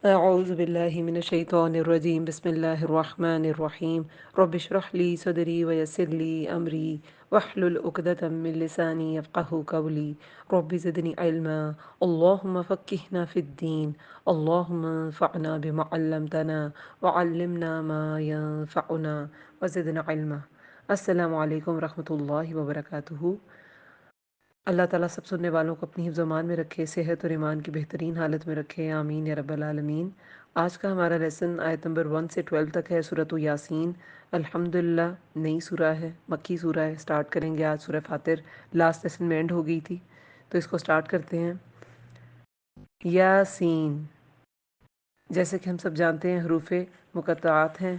أعوذ بالله من الشيطان الرجيم بسم الله الرحمن الرحيم رب اشرح لي صدري ويسر لي أمري واحلل عقدة من لساني يفقه قولي رب زدني علما اللهم فقهنا في الدين اللهم انفعنا بما علمتنا وعلمنا ما ينفعنا وزدنا علما السلام عليكم ورحمة الله وبركاته۔ اللہ تعالیٰ سب سننے والوں کو اپنی حفظ و امان میں رکھے، صحت اور ایمان کی بہترین حالت میں رکھے، آمین یا رب العالمین۔ آج کا ہمارا لیسن آیت نمبر 1 سے 12 تک ہے، سورۃ یاسین۔ الحمدللہ نئی سورہ ہے، مکی سورہ ہے۔ سٹارٹ کریں گے آج سورہ فاتر، لاسٹ لیسن میں اینڈ ہو گئی تھی تو اس کو سٹارٹ کرتے ہیں۔ یاسین، جیسے کہ ہم سب جانتے ہیں حروف مقطعات ہیں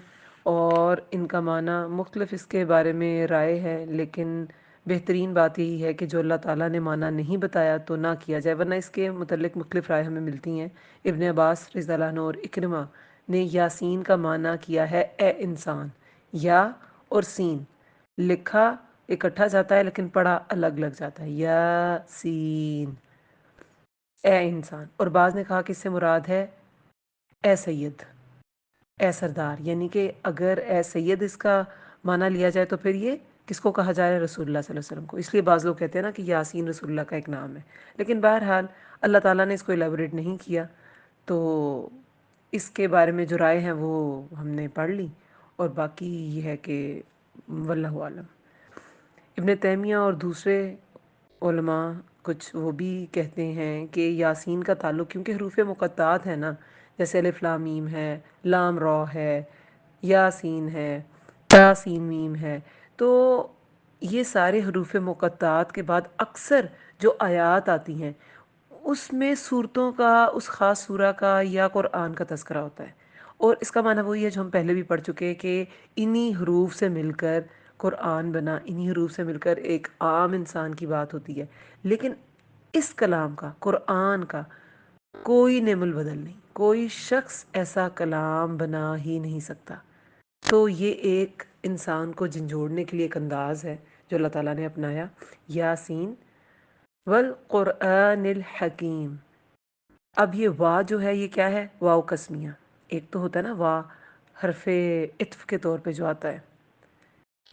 اور ان کا معنی مختلف اس کے بارے میں رائے ہے، لیکن بہترین بات یہی ہے کہ جو اللہ تعالیٰ نے معنی نہیں بتایا تو نہ کیا جائے، ورنہ اس کے متعلق مختلف رائے ہمیں ملتی ہیں۔ ابن عباس رضی اللہ عنہ اور اکرمہ نے یاسین کا معنی کیا ہے اے انسان۔ یا اور سین لکھا اکٹھا جاتا ہے لیکن پڑھا الگ لگ جاتا ہے، یاسین اے انسان۔ اور بعض نے کہا کہ اس سے مراد ہے اے سید، اے سردار، یعنی کہ اگر اے سید اس کا معنی لیا جائے تو پھر یہ کس کو کہا جائے؟ رسول اللہ صلی اللہ علیہ وسلم کو۔ اس لیے بعض لوگ کہتے ہیں نا کہ یاسین رسول اللہ کا ایک نام ہے، لیکن بہرحال اللہ تعالیٰ نے اس کو ایلیبوریٹ نہیں کیا، تو اس کے بارے میں جو رائے ہیں وہ ہم نے پڑھ لی، اور باقی یہ ہے کہ واللہ عالم۔ ابن تیمیہ اور دوسرے علماء کچھ وہ بھی کہتے ہیں کہ یاسین کا تعلق، کیونکہ حروف مقطعات ہیں نا، جیسے الف لام میم ہے، لام را ہے، یاسین ہے، یاسین میم ہے، تو یہ سارے حروف مقطعات کے بعد اکثر جو آیات آتی ہیں اس میں صورتوں کا، اس خاص سورہ کا یا قرآن کا تذکرہ ہوتا ہے، اور اس کا معنی وہی ہے جو ہم پہلے بھی پڑھ چکے ہیں کہ انہی حروف سے مل کر قرآن بنا، انہی حروف سے مل کر ایک عام انسان کی بات ہوتی ہے، لیکن اس کلام کا، قرآن کا کوئی نعم البدل نہیں، کوئی شخص ایسا کلام بنا ہی نہیں سکتا۔ تو یہ ایک انسان کو جھنجھوڑنے کے لیے ایک انداز ہے جو اللہ تعالیٰ نے اپنایا۔ یاسین والقرآن الحکیم۔ اب یہ وا جو ہے یہ کیا ہے؟ واو قسمیہ۔ ایک تو ہوتا ہے نا وا حرف عطف کے طور پہ جو آتا ہے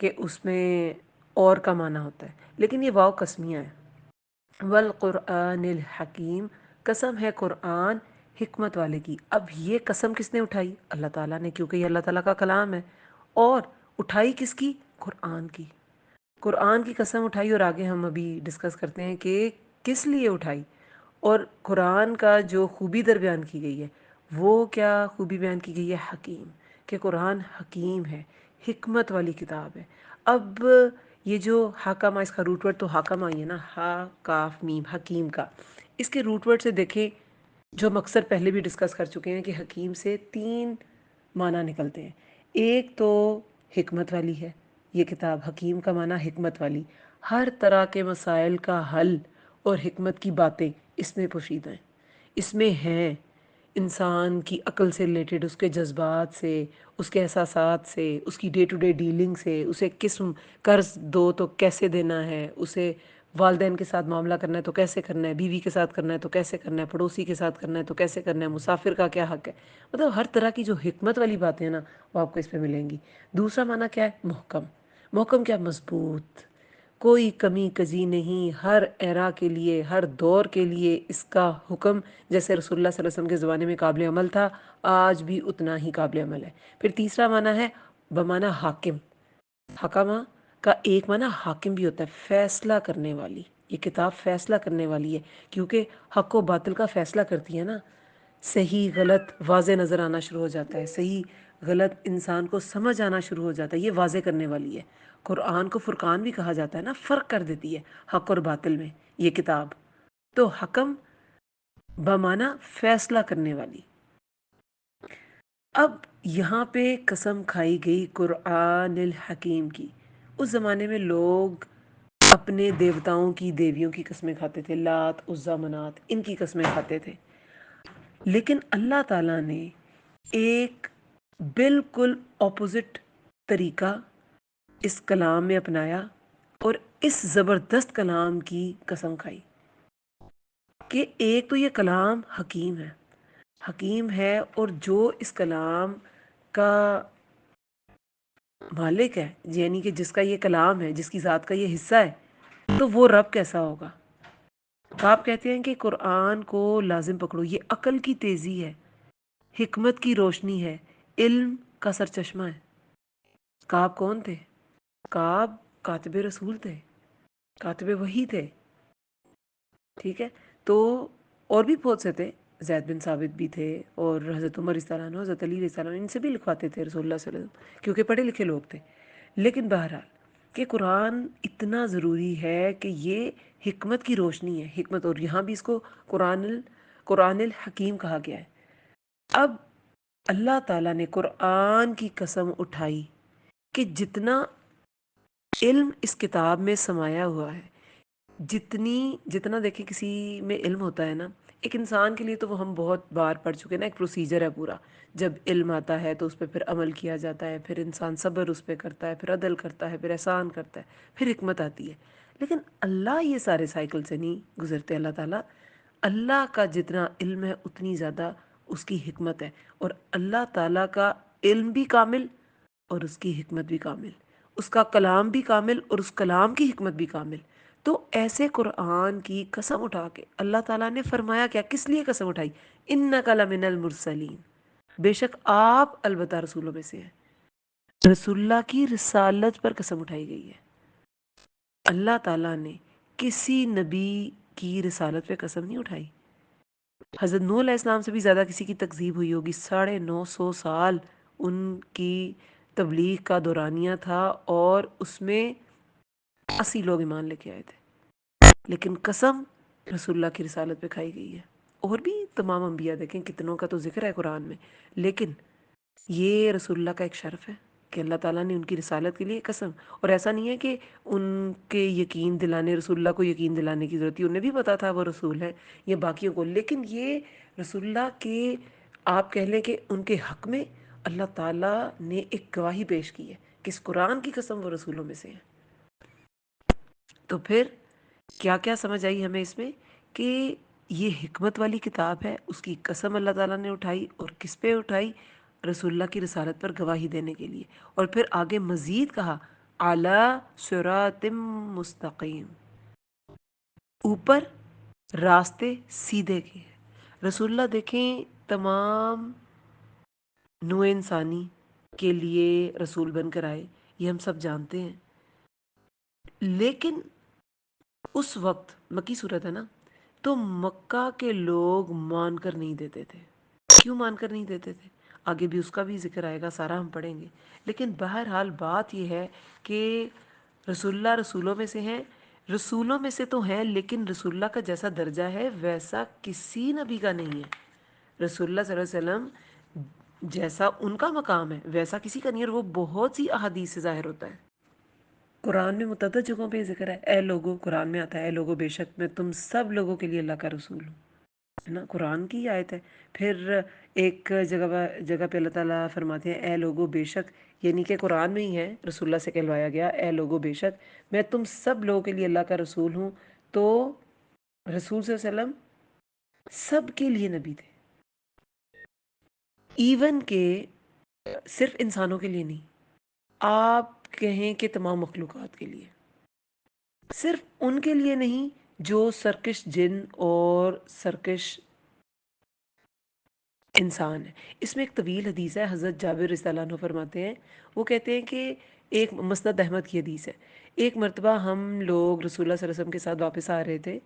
کہ اس میں اور کا معنی ہوتا ہے، لیکن یہ واو قسمیہ ہے۔ والقرآن الحکیم، قسم ہے قرآن حکمت والے کی۔ اب یہ قسم کس نے اٹھائی؟ اللہ تعالیٰ نے، کیونکہ یہ اللہ تعالیٰ کا کلام ہے، اور اٹھائی کس کی؟ قرآن کی۔ قرآن کی قسم اٹھائی، اور آگے ہم ابھی ڈسکس کرتے ہیں کہ کس لیے اٹھائی، اور قرآن کا جو خوبی در بیان کی گئی ہے وہ کیا خوبی بیان کی گئی ہے؟ حکیم، کہ قرآن حکیم ہے، حکمت والی کتاب ہے۔ اب یہ جو حاکمہ، اس کا روٹ ورڈ تو حاکمہ ہی ہے نا، ہا کاف میم، حکیم کا، اس کے روٹ ورڈ سے دیکھیں جو ہم اکثر پہلے بھی ڈسکس کر چکے ہیں کہ حکیم سے 3 معنی نکلتے ہیں۔ ایک تو حکمت والی ہے یہ کتاب، حکیم کا معنی حکمت والی، ہر طرح کے مسائل کا حل اور حکمت کی باتیں اس میں پوشیدہ ہیں، اس میں ہیں، انسان کی عقل سے ریلیٹڈ، اس کے جذبات سے، اس کے احساسات سے، اس کی ڈے ٹو ڈے ڈیلنگ سے، اسے کس قرض دو تو کیسے دینا ہے، اسے والدین کے ساتھ معاملہ کرنا ہے تو کیسے کرنا ہے، بیوی کے ساتھ کرنا ہے تو کیسے کرنا ہے، پڑوسی کے ساتھ کرنا ہے تو کیسے کرنا ہے، مسافر کا کیا حق ہے، مطلب ہر طرح کی جو حکمت والی باتیں ہیں نا وہ آپ کو اس پہ ملیں گی۔ دوسرا معنی کیا ہے؟ محکم۔ محکم کیا؟ مضبوط، کوئی کمی کزی نہیں، ہر ایرا کے لیے، ہر دور کے لیے اس کا حکم جیسے رسول اللہ صلی اللہ علیہ وسلم کے زمانے میں قابل عمل تھا، آج بھی اتنا ہی قابل عمل ہے۔ پھر تیسرا معنی ہے بمعنی حاکم۔ حکمہ کا ایک معنی حاکم بھی ہوتا ہے، فیصلہ کرنے والی۔ یہ کتاب فیصلہ کرنے والی ہے، کیونکہ حق و باطل کا فیصلہ کرتی ہے نا، صحیح غلط واضح نظر آنا شروع ہو جاتا ہے، صحیح غلط انسان کو سمجھ آنا شروع ہو جاتا ہے، یہ واضح کرنے والی ہے۔ قرآن کو فرقان بھی کہا جاتا ہے نا، فرق کر دیتی ہے حق اور باطل میں یہ کتاب۔ تو حکم بمعنی فیصلہ کرنے والی۔ اب یہاں پہ قسم کھائی گئی قرآن الحکیم کی۔ اس زمانے میں لوگ اپنے دیوتاؤں کی، دیویوں کی قسمیں کھاتے تھے، لات عزا منات، ان کی قسمیں کھاتے تھے، لیکن اللہ تعالیٰ نے ایک بالکل اپوزٹ طریقہ اس کلام میں اپنایا، اور اس زبردست کلام کی قسم کھائی کہ ایک تو یہ کلام حکیم ہے، حکیم ہے، اور جو اس کلام کا مالک ہے، یعنی کہ جس کا یہ کلام ہے، جس کی ذات کا یہ حصہ ہے، تو وہ رب کیسا ہوگا؟ آپ کہتے ہیں کہ قرآن کو لازم پکڑو، یہ عقل کی تیزی ہے، حکمت کی روشنی ہے، علم کا سرچشمہ ہے۔ کعب کون تھے؟ کعب کاتب رسول تھے، کاتب وحی تھے، ٹھیک ہے؟ تو اور بھی بہت سے تھے، زید بن ثابت بھی تھے، اور حضرت عمر رضی اللہ عنہ، حضرت علی رضی اللہ عنہ، ان سے بھی لکھواتے تھے رسول اللہ صلی اللہ علیہ وسلم، کیونکہ پڑھے لکھے لوگ تھے۔ لیکن بہرحال کہ قرآن اتنا ضروری ہے کہ یہ حکمت کی روشنی ہے، حکمت، اور یہاں بھی اس کو قرآن الحکیم کہا گیا ہے۔ اب اللہ تعالیٰ نے قرآن کی قسم اٹھائی کہ جتنا علم اس کتاب میں سمایا ہوا ہے، جتنا دیکھیں کسی میں علم ہوتا ہے نا، ایک انسان کے لیے تو وہ ہم بہت بار پڑھ چکے نا، ایک پروسیجر ہے پورا، جب علم آتا ہے تو اس پہ پھر عمل کیا جاتا ہے، پھر انسان صبر اس پہ کرتا ہے، پھر عدل کرتا ہے، پھر احسان کرتا ہے، پھر حکمت آتی ہے۔ لیکن اللہ یہ سارے سائیکل سے نہیں گزرتے۔ اللہ تعالیٰ، اللہ کا جتنا علم ہے اتنی زیادہ اس کی حکمت ہے، اور اللہ تعالیٰ کا علم بھی کامل اور اس کی حکمت بھی کامل، اس کا کلام بھی کامل اور اس کلام کی حکمت بھی کامل۔ تو ایسے قرآن کی قسم اٹھا کے اللہ تعالیٰ نے فرمایا کیا، کس لیے قسم اٹھائی؟ اِنَّکَ لَمِنَ الْمُرْسَلِينَ، بے شک آپ البتہ رسولوں میں سے ہیں۔ رسول اللہ کی رسالت پر قسم اٹھائی گئی ہے۔ اللہ تعالیٰ نے کسی نبی کی رسالت پہ قسم نہیں اٹھائی۔ حضرت نوح علیہ السلام سے بھی زیادہ کسی کی تکذیب ہوئی ہوگی، 950 سال ان کی تبلیغ کا دورانیہ تھا، اور اس میں 80 لوگ ایمان لے کے آئے تھے، لیکن قسم رسول اللہ کی رسالت پہ کھائی گئی ہے۔ اور بھی تمام انبیاء دیکھیں کتنوں کا تو ذکر ہے قرآن میں، لیکن یہ رسول اللہ کا ایک شرف ہے کہ اللہ تعالیٰ نے ان کی رسالت کے لیے قسم۔ اور ایسا نہیں ہے کہ ان کے یقین دلانے، رسول اللہ کو یقین دلانے کی ضرورت تھی، انہیں بھی پتا تھا وہ رسول ہیں یا باقیوں کو، لیکن یہ رسول اللہ کے، آپ کہہ لیں کہ ان کے حق میں اللہ تعالیٰ نے ایک گواہی پیش کی ہے کہ اس قرآن کی قسم وہ رسولوں میں سے ہیں۔ تو پھر کیا کیا سمجھ آئی ہمیں اس میں، کہ یہ حکمت والی کتاب ہے، اس کی قسم اللہ تعالیٰ نے اٹھائی، اور کس پہ اٹھائی؟ رسول اللہ کی رسالت پر گواہی دینے کے لیے۔ اور پھر آگے مزید کہا اعلیٰ صراط مستقیم، اوپر راستے سیدھے کے ہیں۔ رسول اللہ دیکھیں تمام نوع انسانی کے لیے رسول بن کر آئے، یہ ہم سب جانتے ہیں، لیکن اس وقت مکی صورت ہے نا، تو مکہ کے لوگ مان کر نہیں دیتے تھے۔ کیوں مان کر نہیں دیتے تھے؟ آگے بھی اس کا بھی ذکر آئے گا، سارا ہم پڑھیں گے، لیکن بہرحال بات یہ ہے کہ رسول اللہ رسولوں میں سے ہیں، رسولوں میں سے تو ہیں، لیکن رسول اللہ کا جیسا درجہ ہے ویسا کسی نبی کا نہیں ہے۔ رسول اللہ صلی اللہ علیہ وسلم جیسا ان کا مقام ہے ویسا کسی کا نہیں ہے، اور وہ بہت سی احادیث سے ظاہر ہوتا ہے۔ قرآن میں متعدد جگہوں پہ یہ ذکر ہے، اے لوگو، قرآن میں آتا ہے اے لوگو بے شک میں تم سب لوگوں کے لیے اللہ کا رسول ہوں، ہے نا، قرآن کی آیت ہے۔ پھر ایک جگہ پہ اللہ تعالیٰ فرماتے ہیں اے لوگو بے شک، یعنی کہ قرآن میں ہی ہے، رسول اللہ سے کہلوایا گیا اے لوگو بے شک میں تم سب لوگوں کے لیے اللہ کا رسول ہوں۔ تو رسول صلی اللہ علیہ وسلم سب کے لیے نبی تھے، ایون کہ صرف انسانوں کے لیے نہیں، آپ کہیں کہ تمام مخلوقات کے لیے، صرف ان کے لیے نہیں جو سرکش جن اور سرکش انسان ہے۔ اس میں ایک طویل حدیث ہے، حضرت جابر رضی اللہ عنہ فرماتے ہیں، وہ کہتے ہیں کہ ایک مسند احمد کی حدیث ہے، ایک مرتبہ ہم لوگ رسول اللہ صلی اللہ علیہ وسلم کے ساتھ واپس آ رہے تھے،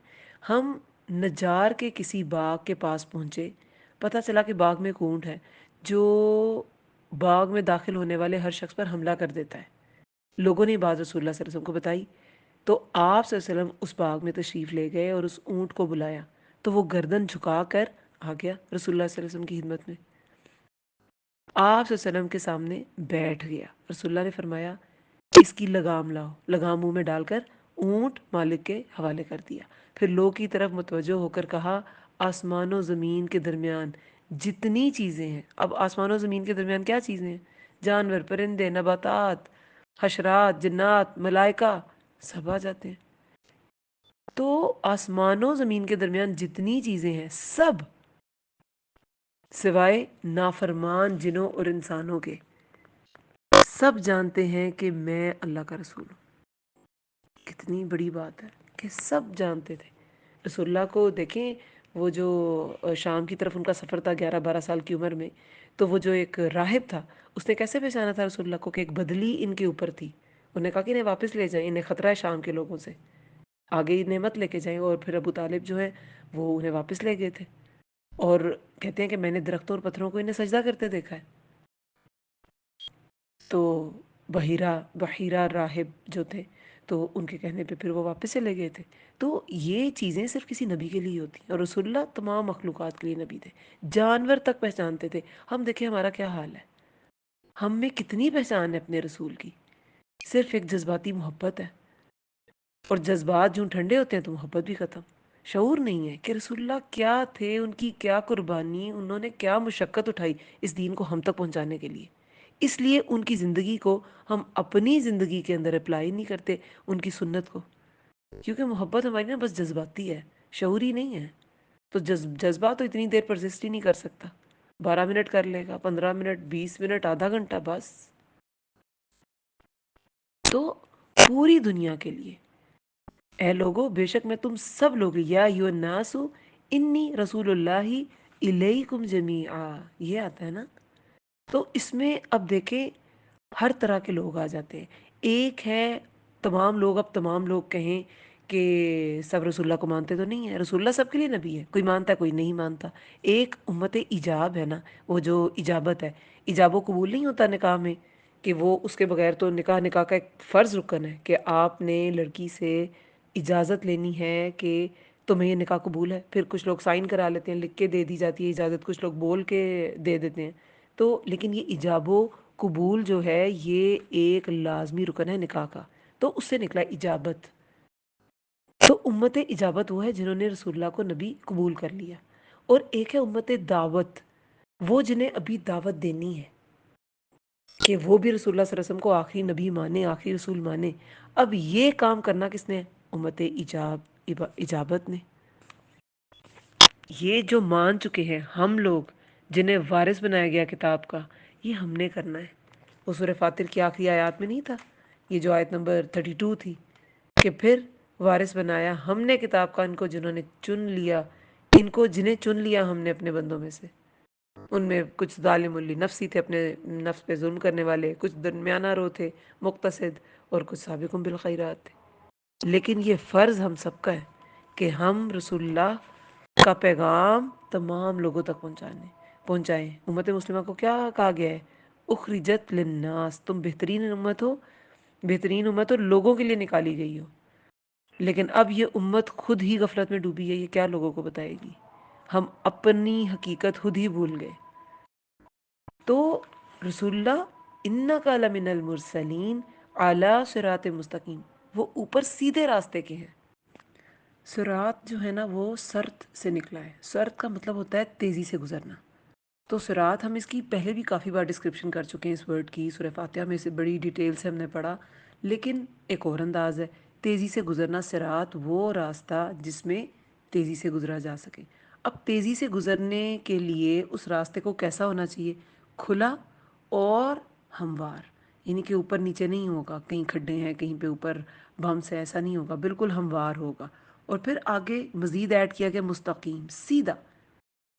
ہم نجار کے کسی باغ کے پاس پہنچے، پتہ چلا کہ باغ میں ایک اونٹ ہے جو باغ میں داخل ہونے والے ہر شخص پر حملہ کر دیتا ہے۔ لوگوں نے یہ بات رسول اللہ صلی اللہ علیہ وسلم کو بتائی، تو آپ صلی اللہ علیہ وسلم اس باغ میں تشریف لے گئے اور اس اونٹ کو بلایا، تو وہ گردن جھکا کر آ گیا رسول اللہ صلی اللہ علیہ وسلم کی خدمت میں، آپ صلی اللہ علیہ وسلم کے سامنے بیٹھ گیا۔ رسول اللہ نے فرمایا اس کی لگام لاؤ، لگام منہ میں ڈال کر اونٹ مالک کے حوالے کر دیا، پھر لوگ کی طرف متوجہ ہو کر کہا آسمان و زمین کے درمیان جتنی چیزیں ہیں، اب آسمان و زمین کے درمیان کیا چیزیں ہیں؟ جانور، پرندے، نباتات، حشرات، جنات، ملائکہ، سب آ جاتے ہیں۔ تو آسمان و زمین کے درمیان جتنی چیزیں ہیں سب سوائے نافرمان جنوں اور انسانوں کے، سب جانتے ہیں کہ میں اللہ کا رسول ہوں۔ کتنی بڑی بات ہے کہ سب جانتے تھے رسول اللہ کو۔ دیکھیں وہ جو شام کی طرف ان کا سفر تھا 11-12 سال کی عمر میں، تو وہ جو ایک راہب تھا اس نے کیسے پہچانا تھا رسول اللہ کو کہ ایک بدلی ان کے اوپر تھی؟ انہوں نے کہا کہ انہیں واپس لے جائیں، انہیں خطرہ ہے شام کے لوگوں سے، آگے انہیں مت لے کے جائیں۔ اور پھر ابو طالب جو ہے وہ انہیں واپس لے گئے تھے، اور کہتے ہیں کہ میں نے درختوں اور پتھروں کو انہیں سجدہ کرتے دیکھا ہے۔ تو بحیرہ راہب جو تھے، تو ان کے کہنے پہ پھر وہ واپس چلے گئے تھے۔ تو یہ چیزیں صرف کسی نبی کے لیے ہوتی ہیں، اور رسول اللہ تمام مخلوقات کے لیے نبی تھے، جانور تک پہچانتے تھے۔ ہم دیکھیں ہمارا کیا حال ہے، ہم میں کتنی پہچان ہے اپنے رسول کی، صرف ایک جذباتی محبت ہے، اور جذبات جو ٹھنڈے ہوتے ہیں تو محبت بھی ختم۔ شعور نہیں ہے کہ رسول اللہ کیا تھے، ان کی کیا قربانی، انہوں نے کیا مشقت اٹھائی اس دین کو ہم تک پہنچانے کے لیے۔ اس لیے ان کی زندگی کو ہم اپنی زندگی کے اندر اپلائی نہیں کرتے، ان کی سنت کو، کیونکہ محبت ہماری نا بس جذباتی ہے، شعوری نہیں ہے۔ تو جذبہ تو اتنی دیر پرزسٹ ہی نہیں کر سکتا، 12 منٹ کر لے گا، 15 منٹ، 20 منٹ، آدھا گھنٹہ بس۔ تو پوری دنیا کے لیے، اے لوگو بے شک میں تم سب لوگ، یا ایھا الناس انی رسول اللہ الیکم جمیعا، یہ آتا ہے نا۔ تو اس میں اب دیکھیں ہر طرح کے لوگ آ جاتے ہیں۔ ایک ہے تمام لوگ، اب تمام لوگ کہیں کہ سب رسول اللہ کو مانتے تو نہیں ہیں، رسول اللہ سب کے لیے نبی ہے، کوئی مانتا ہے کوئی نہیں مانتا۔ ایک امت ایجاب ہے نا، وہ جو اجابت ہے، ایجاب و قبول نہیں ہوتا نکاح میں، کہ وہ اس کے بغیر تو نکاح کا ایک فرض رکن ہے کہ آپ نے لڑکی سے اجازت لینی ہے کہ تمہیں یہ نکاح قبول ہے۔ پھر کچھ لوگ سائن کرا لیتے ہیں، لکھ کے دے دی جاتی ہے اجازت، کچھ لوگ بول کے دے دیتے ہیں۔ تو لیکن یہ ایجاب و قبول جو ہے یہ ایک لازمی رکن ہے نکاح کا، تو اس سے نکلا اجابت۔ تو امت اجابت وہ ہے جنہوں نے رسول اللہ کو نبی قبول کر لیا، اور ایک ہے امت دعوت، وہ جنہیں ابھی دعوت دینی ہے کہ وہ بھی رسول اللہ صلی اللہ علیہ وسلم کو آخری نبی مانے، آخری رسول مانے۔ اب یہ کام کرنا کس نے؟ امت اجابت نے۔ یہ جو مان چکے ہیں ہم لوگ، جنہیں وارث بنایا گیا کتاب کا، یہ ہم نے کرنا ہے۔ وہ سورہ فاتر کی آخری آیات میں نہیں تھا، یہ جو آیت نمبر 32 تھی، کہ پھر وارث بنایا ہم نے کتاب کا ان کو جنہوں نے چن لیا، ان کو جنہیں چن لیا ہم نے اپنے بندوں میں سے۔ ان میں کچھ ظالم نفسی تھے، اپنے نفس پہ ظلم کرنے والے، کچھ درمیانہ رو تھے، مقتصد، اور کچھ سابقون بالخیرات تھے۔ لیکن یہ فرض ہم سب کا ہے کہ ہم رسول اللہ کا پیغام تمام لوگوں تک پہنچائیں۔ امت مسلمہ کو کیا کہا گیا ہے؟ اخرجت للناس، تم بہترین امت ہو، بہترین امت ہو، لوگوں کے لیے نکالی گئی ہو۔ لیکن اب یہ امت خود ہی غفلت میں ڈوبی ہے، یہ کیا لوگوں کو بتائے گی؟ ہم اپنی حقیقت خود ہی بھول گئے۔ تو رسول اللہ انک لمن المرسلین علی صراط مستقیم، وہ اوپر سیدھے راستے کے ہیں۔ صراط جو ہے نا وہ سرت سے نکلا ہے، سرت کا مطلب ہوتا ہے تیزی سے گزرنا۔ تو صراط ہم اس کی پہلے بھی کافی بار ڈسکرپشن کر چکے ہیں اس ورڈ کی، سورہ فاتحہ میں اسے بڑی ڈیٹیل سے ہم نے پڑھا، لیکن ایک اور انداز ہے تیزی سے گزرنا۔ صراط وہ راستہ جس میں تیزی سے گزرا جا سکے۔ اب تیزی سے گزرنے کے لیے اس راستے کو کیسا ہونا چاہیے؟ کھلا اور ہموار، یعنی کہ اوپر نیچے نہیں ہوگا، کہیں کھڈے ہیں کہیں پہ اوپر بمس ہے، ایسا نہیں ہوگا، بالکل ہموار ہوگا۔ اور پھر آگے مزید ایڈ کیا گیا مستقیم، سیدھا،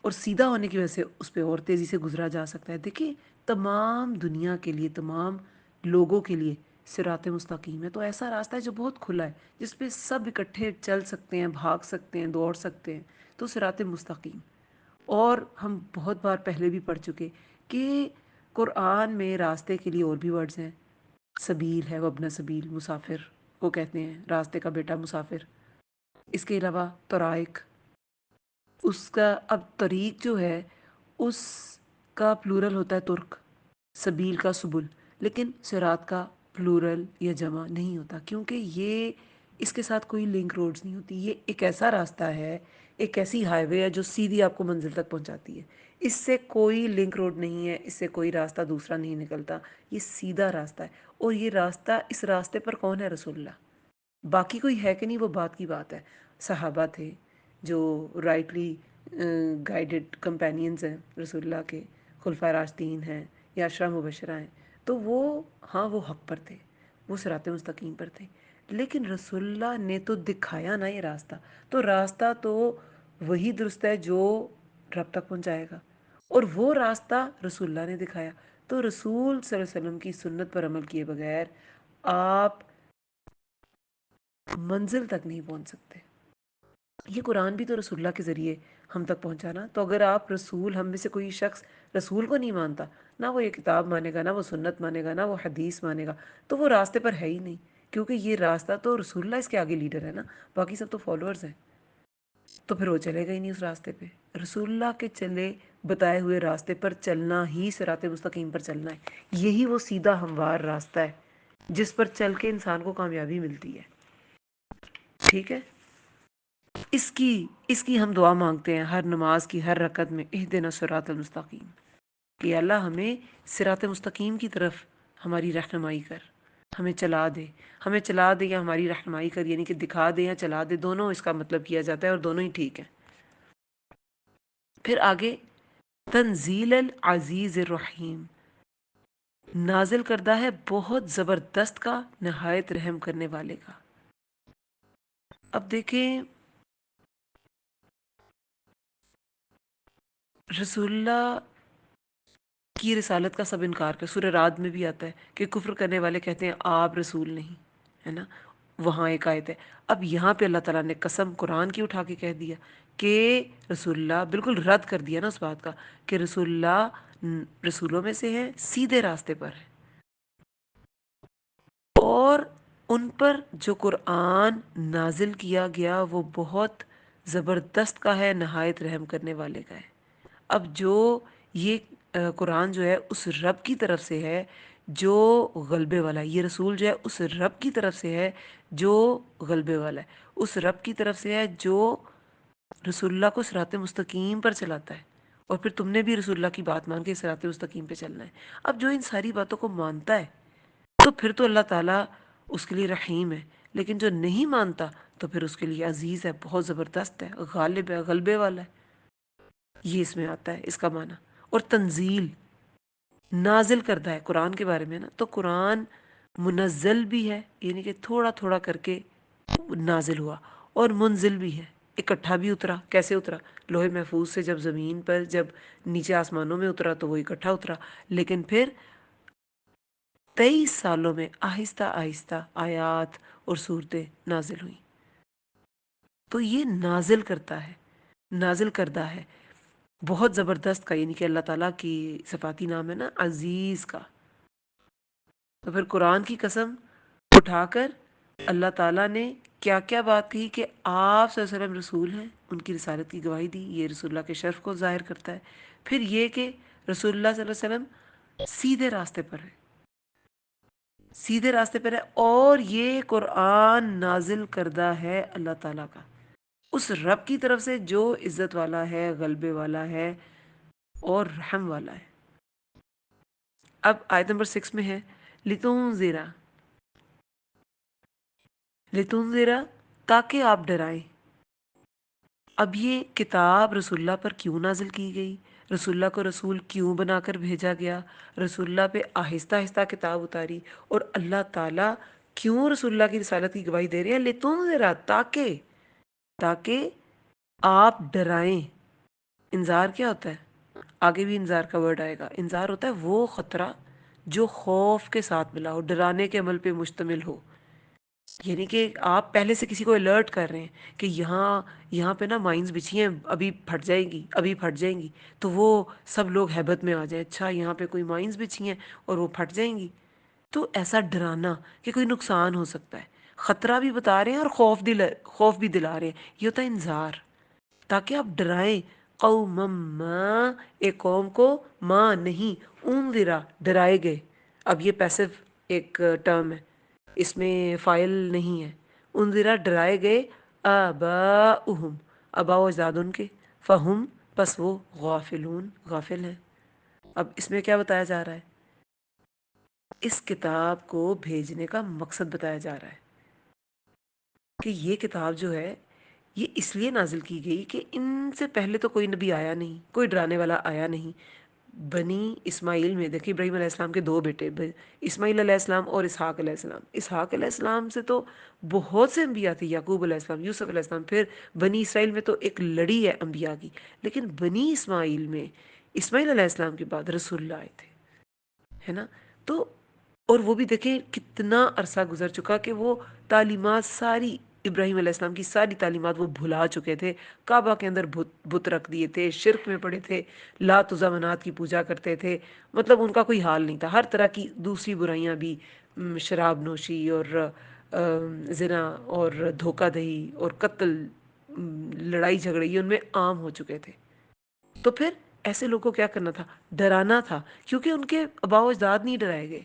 اور سیدھا ہونے کی وجہ سے اس پہ اور تیزی سے گزرا جا سکتا ہے۔ دیکھیں تمام دنیا کے لیے، تمام لوگوں کے لیے صراط مستقیم ہے، تو ایسا راستہ ہے جو بہت کھلا ہے، جس پہ سب اکٹھے چل سکتے ہیں، بھاگ سکتے ہیں، دوڑ سکتے ہیں، تو صراط مستقیم۔ اور ہم بہت بار پہلے بھی پڑھ چکے کہ قرآن میں راستے کے لیے اور بھی ورڈز ہیں۔ سبیل ہے، وابن سبیل، مسافر کو کہتے ہیں، راستے کا بیٹا مسافر۔ اس کے علاوہ طرائق، اس کا اب طریق جو ہے اس کا پلورل ہوتا ہے ترک، سبیل کا سبل، لیکن صراط کا پلورل یا جمع نہیں ہوتا، کیونکہ یہ اس کے ساتھ کوئی لنک روڈز نہیں ہوتی۔ یہ ایک ایسا راستہ ہے، ایک ایسی ہائی وے ہے جو سیدھی آپ کو منزل تک پہنچاتی ہے۔ اس سے کوئی لنک روڈ نہیں ہے، اس سے کوئی راستہ دوسرا نہیں نکلتا، یہ سیدھا راستہ ہے۔ اور یہ راستہ، اس راستے پر کون ہے؟ رسول اللہ۔ باقی کوئی ہے کہ نہیں وہ بات کی بات ہے۔ صحابہ تھے جو رائٹلی گائیڈڈ کمپینینز ہیں رسول اللہ کے، خلفائے راشدین ہیں یا عشرہ مبشرہ ہیں، تو وہ ہاں وہ حق پر تھے، وہ صراط مستقیم پر تھے، لیکن رسول اللہ نے تو دکھایا نا یہ راستہ، تو راستہ تو وہی درست ہے جو رب تک پہنچائے گا، اور وہ راستہ رسول اللہ نے دکھایا، تو رسول صلی اللہ علیہ وسلم کی سنت پر عمل کیے بغیر آپ منزل تک نہیں پہنچ سکتے۔ یہ قرآن بھی تو رسول اللہ کے ذریعے ہم تک پہنچانا، تو اگر آپ رسول، ہم میں سے کوئی شخص رسول کو نہیں مانتا، نہ وہ یہ کتاب مانے گا، نہ وہ سنت مانے گا، نہ وہ حدیث مانے گا، تو وہ راستے پر ہے ہی نہیں، کیونکہ یہ راستہ تو رسول اللہ اس کے آگے لیڈر ہے نا، باقی سب تو فالوورز ہیں، تو پھر وہ چلے گا ہی نہیں اس راستے پہ۔ رسول اللہ کے چلے بتائے ہوئے راستے پر چلنا ہی صراط مستقیم پر چلنا ہے، یہی وہ سیدھا ہموار راستہ ہے جس پر چل کے انسان کو کامیابی ملتی ہے۔ ٹھیک ہے، اس کی ہم دعا مانگتے ہیں ہر نماز کی ہر رکعت میں، اہدنا الصراط المستقیم، کہ اللہ ہمیں صراط مستقیم کی طرف ہماری رہنمائی کر، ہمیں چلا دے، ہمیں چلا دے یا ہماری رہنمائی کر، یعنی کہ دکھا دے یا چلا دے، دونوں اس کا مطلب کیا جاتا ہے اور دونوں ہی ٹھیک ہیں۔ پھر آگے تنزیل العزیز الرحیم، نازل کردہ ہے بہت زبردست کا، نہایت رحم کرنے والے کا۔ اب دیکھیں رسول اللہ کی رسالت کا سب انکار کر، سورہ رعد میں بھی آتا ہے کہ کفر کرنے والے کہتے ہیں آپ رسول نہیں، ہے نا، وہاں ایک آیت ہے۔ اب یہاں پہ اللہ تعالیٰ نے قسم قرآن کی اٹھا کے کہہ دیا کہ رسول اللہ، بالکل رد کر دیا نا اس بات کا کہ رسول اللہ رسولوں میں سے ہے، سیدھے راستے پر ہے، اور ان پر جو قرآن نازل کیا گیا وہ بہت زبردست کا ہے، نہایت رحم کرنے والے کا ہے۔ اب جو یہ قرآن جو ہے اس رب کی طرف سے ہے جو غلبے والا ہے، یہ رسول جو ہے اس رب کی طرف سے ہے جو غلبے والا ہے، اس رب کی طرف سے ہے جو رسول اللہ کو صراط مستقیم پر چلاتا ہے، اور پھر تم نے بھی رسول اللہ کی بات مان کے صراط مستقیم پہ چلنا ہے۔ اب جو ان ساری باتوں کو مانتا ہے تو پھر تو اللہ تعالیٰ اس کے لیے رحیم ہے، لیکن جو نہیں مانتا تو پھر اس کے لیے عزیز ہے، بہت زبردست ہے، غالب ہے، غلبے والا ہے، یہ اس میں آتا ہے اس کا معنی۔ اور تنزیل، نازل کردہ ہے قرآن کے بارے میں نا، تو قرآن منزل بھی ہے، یعنی کہ تھوڑا تھوڑا کر کے نازل ہوا، اور منزل بھی ہے، اکٹھا بھی اترا۔ کیسے اترا؟ لوح محفوظ سے جب زمین پر، جب نیچے آسمانوں میں اترا تو وہ اکٹھا اترا، لیکن پھر 23 سالوں میں آہستہ آہستہ آیات اور صورتیں نازل ہوئیں۔ تو یہ نازل کرتا ہے، نازل کردہ ہے، بہت زبردست کا، یعنی کہ اللہ تعالیٰ کی صفاتی نام ہے نا عزیز کا۔ تو پھر قرآن کی قسم اٹھا کر اللہ تعالیٰ نے کیا کیا بات کہی کہ آپ صلی اللہ علیہ وسلم رسول ہیں، ان کی رسالت کی گواہی دی، یہ رسول اللہ کے شرف کو ظاہر کرتا ہے۔ پھر یہ کہ رسول اللہ صلی اللہ علیہ وسلم سیدھے راستے پر ہے، سیدھے راستے پر ہے، اور یہ قرآن نازل کردہ ہے اللہ تعالیٰ کا، اس رب کی طرف سے جو عزت والا ہے، غلبے والا ہے اور رحم والا ہے۔ اب آیت نمبر 6 میں ہے لِتُنذِرَ، لِتُنذِرَ تاکہ آپ ڈرائیں۔ اب یہ کتاب رسول اللہ پر کیوں نازل کی گئی؟ رسول اللہ کو رسول کیوں بنا کر بھیجا گیا؟ رسول اللہ پہ آہستہ آہستہ کتاب اتاری، اور اللہ تعالیٰ کیوں رسول اللہ کی رسالت کی گواہی دے رہے ہیں؟ لِتُنذِرَ، تاکہ آپ ڈرائیں۔ انذار کیا ہوتا ہے؟ آگے بھی انذار کا ورڈ آئے گا۔ انذار ہوتا ہے وہ خطرہ جو خوف کے ساتھ ملا ہو، ڈرانے کے عمل پہ مشتمل ہو، یعنی کہ آپ پہلے سے کسی کو الرٹ کر رہے ہیں کہ یہاں پہ نا مائنز بچھی ہیں، ابھی پھٹ جائیں گی، ابھی پھٹ جائیں گی، تو وہ سب لوگ ہیبت میں آ جائیں، اچھا یہاں پہ کوئی مائنز بچھی ہیں اور وہ پھٹ جائیں گی، تو ایسا ڈرانا کہ کوئی نقصان ہو سکتا ہے، خطرہ بھی بتا رہے ہیں اور خوف بھی دلا رہے ہیں، یہ ہوتا ہے انذار، تاکہ آپ ڈرائیں قوما ما، ایک قوم کو، ماں نہیں، انذرا ڈرائے گئے۔ اب یہ پیسو ایک ٹرم ہے، اس میں فائل نہیں ہے۔ انذرا ڈرائے گئے، آباؤہم، آباء و اجداد ان کے، فہم پس وہ غافلون غافل ہیں۔ اب اس میں کیا بتایا جا رہا ہے؟ اس کتاب کو بھیجنے کا مقصد بتایا جا رہا ہے کہ یہ کتاب جو ہے یہ اس لیے نازل کی گئی کہ ان سے پہلے تو کوئی نبی آیا نہیں، کوئی ڈرانے والا آیا نہیں۔ بنی اسماعیل میں دیکھیں، ابراہیم علیہ السلام کے دو بیٹے، اسماعیل علیہ السلام اور اسحاق علیہ السلام۔ اسحاق علیہ السلام سے تو بہت سے انبیاء تھے، یعقوب علیہ السلام، یوسف علیہ السلام، پھر بنی اسرائیل میں تو ایک لڑی ہے انبیاء کی، لیکن بنی اسماعیل میں اسماعیل علیہ السلام کے بعد رسول اللہ آئے تھے، ہے نا؟ تو اور وہ بھی دیکھیں کتنا عرصہ گزر چکا کہ وہ تعلیمات ساری، ابراہیم علیہ السلام کی ساری تعلیمات وہ بھلا چکے تھے، کعبہ کے اندر بت رکھ دیے تھے، شرک میں پڑے تھے، لات و منات کی پوجا کرتے تھے، مطلب ان کا کوئی حال نہیں تھا، ہر طرح کی دوسری برائیاں بھی، شراب نوشی اور زنا اور دھوکہ دہی اور قتل، لڑائی جھگڑے، یہ ان میں عام ہو چکے تھے۔ تو پھر ایسے لوگوں کو کیا کرنا تھا؟ ڈرانا تھا، کیونکہ ان کے آباء و اجداد نہیں ڈرائے گئے۔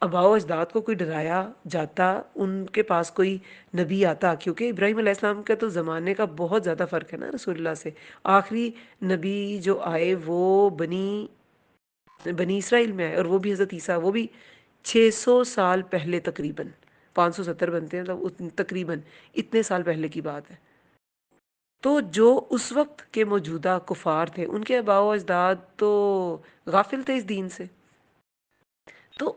آباء و اجداد کو کوئی ڈرایا جاتا، ان کے پاس کوئی نبی آتا، کیونکہ ابراہیم علیہ السلام کا تو زمانے کا بہت زیادہ فرق ہے نا رسول اللہ سے۔ آخری نبی جو آئے وہ بنی اسرائیل میں آئے، اور وہ بھی حضرت عیسیٰ، وہ بھی 600 سال پہلے، تقریباً 570 بنتے ہیں، مطلب تقریباً اتنے سال پہلے کی بات ہے۔ تو جو اس وقت کے موجودہ کفار تھے، ان کے آباء و اجداد تو غافل تھے اس دین سے۔ تو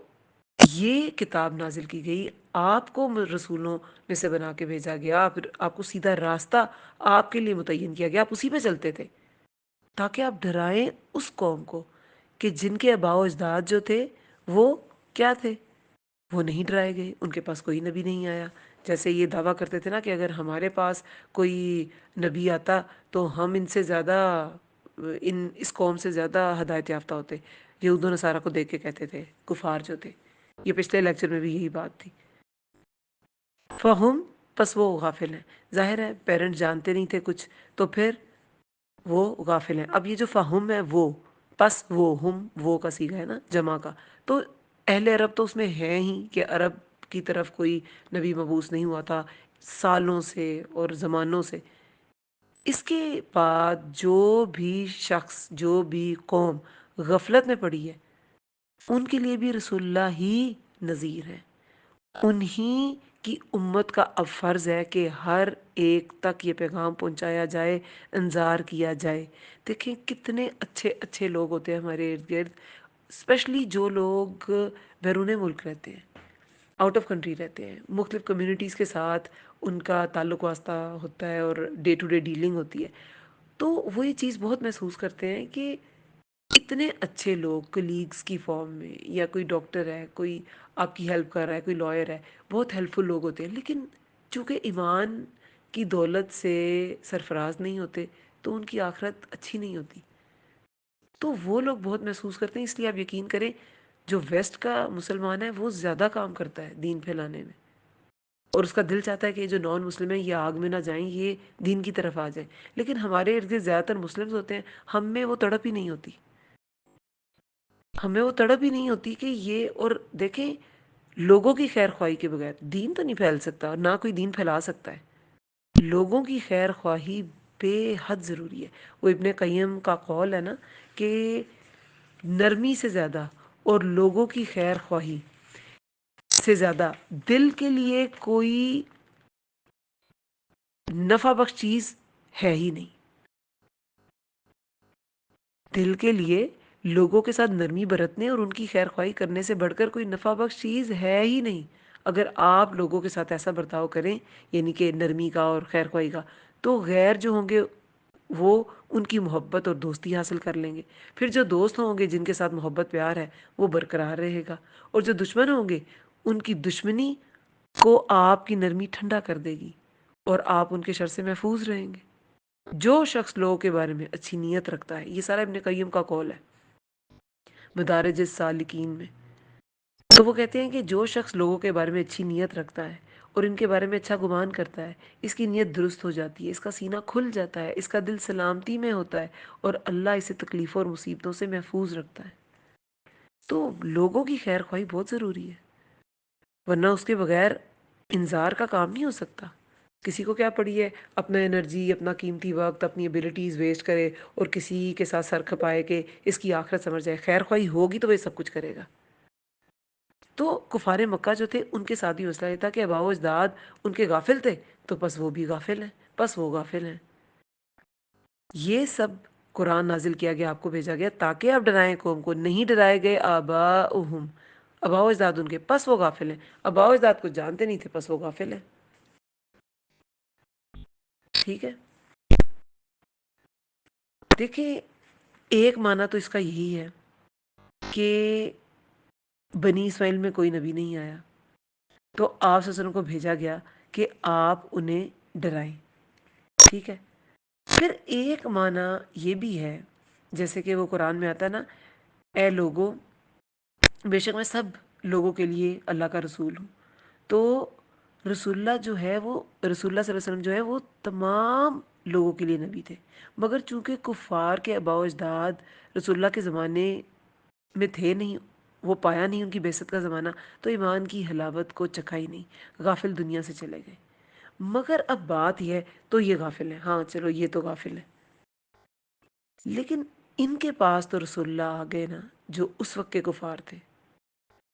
یہ کتاب نازل کی گئی، آپ کو رسولوں میں سے بنا کے بھیجا گیا، پھر آپ کو سیدھا راستہ آپ کے لیے متعین کیا گیا، آپ اسی پہ چلتے تھے، تاکہ آپ ڈرائیں اس قوم کو کہ جن کے آباء و اجداد جو تھے وہ کیا تھے، وہ نہیں ڈرائے گئے، ان کے پاس کوئی نبی نہیں آیا۔ جیسے یہ دعویٰ کرتے تھے نا کہ اگر ہمارے پاس کوئی نبی آتا تو ہم ان سے زیادہ، اس قوم سے زیادہ ہدایت یافتہ ہوتے، یہود و نصارہ کو دیکھ کے کہتے تھے کفار جو تھے۔ یہ پچھلے لیکچر میں بھی یہی بات تھی۔ فہم، پس وہ غافل ہیں، ظاہر ہے پیرنٹ جانتے نہیں تھے کچھ، تو پھر وہ غافل ہیں۔ اب یہ جو فہم ہے، وہ، پس وہ، ہم وہ کا صیغہ ہے نا جمع کا، تو اہل عرب تو اس میں ہے ہی کہ عرب کی طرف کوئی نبی مبعوث نہیں ہوا تھا سالوں سے اور زمانوں سے۔ اس کے بعد جو بھی شخص، جو بھی قوم غفلت میں پڑی ہے، ان کے لیے بھی رسول اللہ ہی نذیر ہے۔ انہی کی امت کا اب فرض ہے کہ ہر ایک تک یہ پیغام پہنچایا جائے، انذار کیا جائے۔ دیکھیں کتنے اچھے اچھے لوگ ہوتے ہیں ہمارے ارد گرد، اسپیشلی جو لوگ بیرون ملک رہتے ہیں، آؤٹ آف کنٹری رہتے ہیں، مختلف کمیونٹیز کے ساتھ ان کا تعلق واسطہ ہوتا ہے اور ڈے ٹو ڈے ڈیلنگ ہوتی ہے، تو وہ یہ چیز بہت محسوس کرتے ہیں کہ اتنے اچھے لوگ کلیگز کی فارم میں، یا کوئی ڈاکٹر ہے، کوئی آپ کی ہیلپ کر رہا ہے، کوئی لائر ہے، بہت ہیلپ فل لوگ ہوتے ہیں، لیکن چونکہ ایمان کی دولت سے سرفراز نہیں ہوتے تو ان کی آخرت اچھی نہیں ہوتی۔ تو وہ لوگ بہت محسوس کرتے ہیں، اس لیے آپ یقین کریں جو ویسٹ کا مسلمان ہے وہ زیادہ کام کرتا ہے دین پھیلانے میں، اور اس کا دل چاہتا ہے کہ جو نان مسلم ہیں یہ آگ میں نہ جائیں، یہ دین کی طرف آ جائیں، لیکن ہمارے ارد گرد زیادہ تر مسلمز ہوتے ہیں، ہم میں وہ تڑپ ہی نہیں ہوتی، ہمیں وہ تڑپ ہی نہیں ہوتی کہ یہ، اور دیکھیں لوگوں کی خیر خواہی کے بغیر دین تو نہیں پھیل سکتا، اور نہ کوئی دین پھیلا سکتا ہے۔ لوگوں کی خیر خواہی بے حد ضروری ہے۔ وہ ابن قیم کا قول ہے نا کہ نرمی سے زیادہ اور لوگوں کی خیر خواہی سے زیادہ دل کے لیے کوئی نفع بخش چیز ہے ہی نہیں۔ دل کے لیے لوگوں کے ساتھ نرمی برتنے اور ان کی خیر خواہی کرنے سے بڑھ کر کوئی نفع بخش چیز ہے ہی نہیں۔ اگر آپ لوگوں کے ساتھ ایسا برتاؤ کریں، یعنی کہ نرمی کا اور خیر خواہی کا، تو غیر جو ہوں گے وہ ان کی محبت اور دوستی حاصل کر لیں گے، پھر جو دوست ہوں گے جن کے ساتھ محبت پیار ہے وہ برقرار رہے گا، اور جو دشمن ہوں گے ان کی دشمنی کو آپ کی نرمی ٹھنڈا کر دے گی، اور آپ ان کے شر سے محفوظ رہیں گے۔ جو شخص لوگوں کے بارے میں اچھی نیت رکھتا ہے، یہ سارا ابن قیم کا قول ہے مدارج السالکین میں، تو وہ کہتے ہیں کہ جو شخص لوگوں کے بارے میں اچھی نیت رکھتا ہے اور ان کے بارے میں اچھا گمان کرتا ہے، اس کی نیت درست ہو جاتی ہے، اس کا سینہ کھل جاتا ہے، اس کا دل سلامتی میں ہوتا ہے، اور اللہ اسے تکلیفوں اور مصیبتوں سے محفوظ رکھتا ہے۔ تو لوگوں کی خیر خواہی بہت ضروری ہے، ورنہ اس کے بغیر انذار کا کام نہیں ہو سکتا۔ کسی کو کیا پڑی ہے اپنا انرجی، اپنا قیمتی وقت، اپنی ابیلٹیز ویسٹ کرے اور کسی کے ساتھ سر کھپائے کہ اس کی آخرت سمجھ جائے، خیر خواہی ہوگی تو وہ سب کچھ کرے گا۔ تو کفار مکہ جو تھے ان کے ساتھ بھی مسئلہ یہ تھا کہ آباء و اجداد ان کے غافل تھے، تو بس وہ بھی غافل ہیں، بس وہ غافل ہیں۔ یہ سب قرآن نازل کیا گیا، آپ کو بھیجا گیا تاکہ آپ ڈرائیں قوم کو، نہیں ڈرائے گئے آباؤہم، آباء و اجداد ان کے، پس وہ غافل ہیں۔ آباء و اجداد کو جانتے نہیں تھے، پس وہ غافل ہیں۔ ٹھیک ہے، دیکھیں ایک معنی تو اس کا یہی ہے کہ بنی اسرائیل میں کوئی نبی نہیں آیا، تو آپ صلی اللہ علیہ وسلم کو بھیجا گیا کہ آپ انہیں ڈرائیں۔ ٹھیک ہے، پھر ایک معنی یہ بھی ہے، جیسے کہ وہ قرآن میں آتا ہے نا، اے لوگو، بے شک میں سب لوگوں کے لیے اللہ کا رسول ہوں۔ تو رسول اللہ جو ہے وہ، رسول اللہ صلی اللہ علیہ وسلم جو ہے وہ تمام لوگوں کے لیے نبی تھے، مگر چونکہ کفار کے آباء و اجداد رسول اللہ کے زمانے میں تھے نہیں، وہ پایا نہیں ان کی بعثت کا زمانہ، تو ایمان کی حلاوت کو چکھا ہی نہیں، غافل دنیا سے چلے گئے۔ مگر اب بات یہ ہے، تو یہ غافل ہے، ہاں چلو یہ تو غافل ہے، لیکن ان کے پاس تو رسول اللہ آ گئے نا، جو اس وقت کے کفار تھے،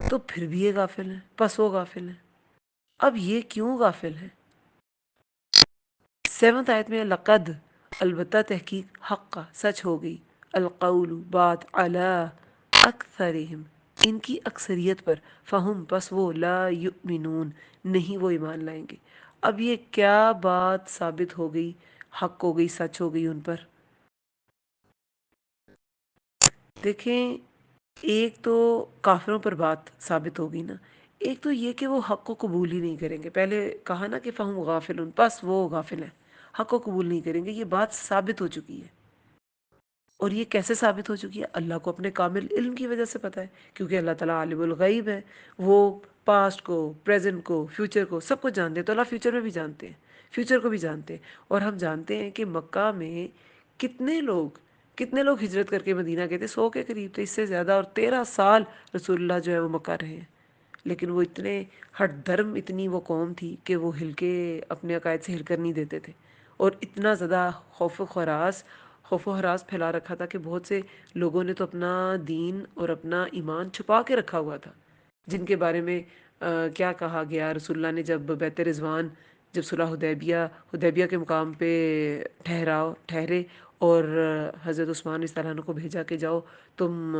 تو پھر بھی یہ غافل ہیں، پس وہ غافل ہیں۔ اب یہ کیوں غافل ہیں؟ 7 آیت میں لقد، البتہ تحقیق، حق کا سچ ہو گئی، القول بات، علی اکثرہم ان کی اکثریت پر، فہم پس وہ، لا یؤمنون نہیں وہ ایمان لائیں گے۔ اب یہ کیا بات ثابت ہو گئی، حق ہو گئی، سچ ہو گئی ان پر؟ دیکھیں ایک تو کافروں پر بات ثابت ہوگی نا، ایک تو یہ کہ وہ حق کو قبول ہی نہیں کریں گے، پہلے کہا نا کہ فہم غافلون، پس وہ غافل ہیں، حق کو قبول نہیں کریں گے، یہ بات ثابت ہو چکی ہے۔ اور یہ کیسے ثابت ہو چکی ہے؟ اللہ کو اپنے کامل علم کی وجہ سے پتہ ہے، کیونکہ اللہ تعالیٰ عالم الغیب ہے، وہ پاسٹ کو، پریزنٹ کو، فیوچر کو، سب کچھ جانتے ہیں، تو اللہ فیوچر میں بھی جانتے ہیں، فیوچر کو بھی جانتے ہیں۔ اور ہم جانتے ہیں کہ مکہ میں کتنے لوگ ہجرت کر کے مدینہ گئے تھے، 100 کے قریب تھے، اس سے زیادہ، اور 13 سال رسول اللہ جو ہے وہ مکہ رہے ہیں۔ لیکن وہ اتنے ہٹ دھرم، اتنی وہ قوم تھی کہ وہ ہل کے اپنے عقائد سے ہل کر نہیں دیتے تھے، اور اتنا زیادہ خوف و ہراس پھیلا رکھا تھا کہ بہت سے لوگوں نے تو اپنا دین اور اپنا ایمان چھپا کے رکھا ہوا تھا، جن کے بارے میں کیا کہا گیا، رسول اللہ نے جب بیت رضوان، جب صلح حدیبیہ کے مقام پہ ٹھہرے، اور حضرت عثمان رضی اللہ عنہ کو بھیجا کہ جاؤ تم،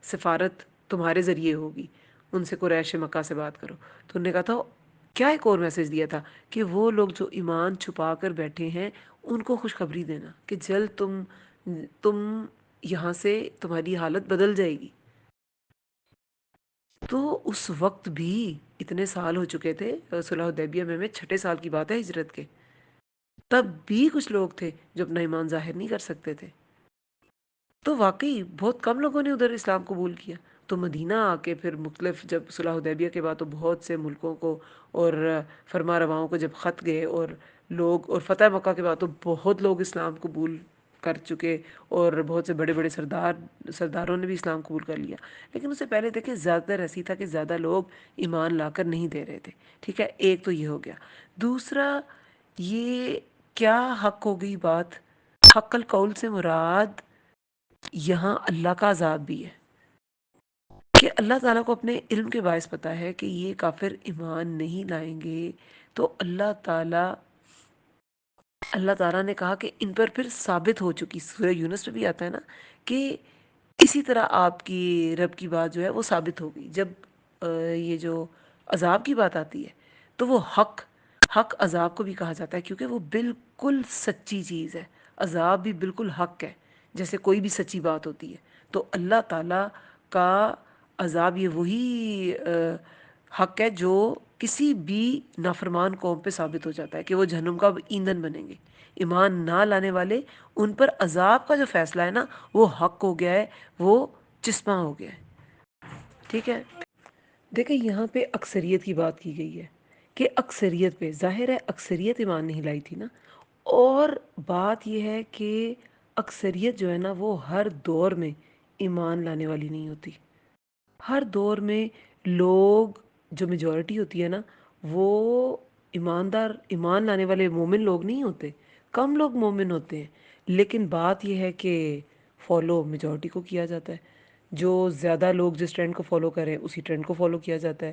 سفارت تمہارے ذریعے ہوگی، ان سے قریش مکہ سے بات کرو، تو انہوں نے کہا تھا، کیا ایک اور میسج دیا تھا کہ وہ لوگ جو ایمان چھپا کر بیٹھے ہیں ان کو خوشخبری دینا کہ جلد تم یہاں سے، تمہاری حالت بدل جائے گی۔ تو اس وقت بھی اتنے سال ہو چکے تھے، صلح حدیبیہ میں 6 سال کی بات ہے ہجرت کے، تب بھی کچھ لوگ تھے جو اپنا ایمان ظاہر نہیں کر سکتے تھے۔ تو واقعی بہت کم لوگوں نے ادھر اسلام قبول کیا، تو مدینہ آ کے پھر مختلف، جب صلح حدیبیہ کے بعد تو بہت سے ملکوں کو اور فرما رواؤں کو جب خط گئے، اور فتح مکہ کے بعد تو بہت لوگ اسلام قبول کر چکے، اور بہت سے بڑے بڑے سرداروں نے بھی اسلام قبول کر لیا۔ لیکن اس سے پہلے دیکھیں زیادہ تر ایسی تھا کہ زیادہ لوگ ایمان لا کر نہیں دے رہے تھے۔ ٹھیک ہے، ایک تو یہ ہو گیا۔ دوسرا، یہ کیا حق ہو گئی بات، حق القول سے مراد یہاں اللہ کا عذاب بھی ہے، کہ اللہ تعالیٰ کو اپنے علم کے باعث پتہ ہے کہ یہ کافر ایمان نہیں لائیں گے، تو اللہ تعالیٰ نے کہا کہ ان پر پھر ثابت ہو چکی، سورہ یونس میں بھی آتا ہے نا کہ اسی طرح آپ کی رب کی بات جو ہے وہ ثابت ہو گئی، جب یہ جو عذاب کی بات آتی ہے تو وہ حق عذاب کو بھی کہا جاتا ہے، کیونکہ وہ بالکل سچی چیز ہے، عذاب بھی بالکل حق ہے، جیسے کوئی بھی سچی بات ہوتی ہے۔ تو اللہ تعالیٰ کا عذاب یہ وہی حق ہے جو کسی بھی نافرمان قوم پہ ثابت ہو جاتا ہے کہ وہ جہنم کا ایندھن بنیں گے۔ ایمان نہ لانے والے، ان پر عذاب کا جو فیصلہ ہے نا وہ حق ہو گیا ہے، وہ چسپاں ہو گیا ہے۔ ٹھیک ہے، دیکھیں یہاں پہ اکثریت کی بات کی گئی ہے کہ اکثریت پہ، ظاہر ہے اکثریت ایمان نہیں لائی تھی نا، اور بات یہ ہے کہ اکثریت جو ہے نا وہ ہر دور میں ایمان لانے والی نہیں ہوتی۔ ہر دور میں لوگ، جو میجورٹی ہوتی ہے نا، وہ ایمان لانے والے مومن لوگ نہیں ہوتے، کم لوگ مومن ہوتے ہیں، لیکن بات یہ ہے کہ فالو میجورٹی کو کیا جاتا ہے۔ جو زیادہ لوگ جس ٹرینڈ کو فالو کریں اسی ٹرینڈ کو فالو کیا جاتا ہے،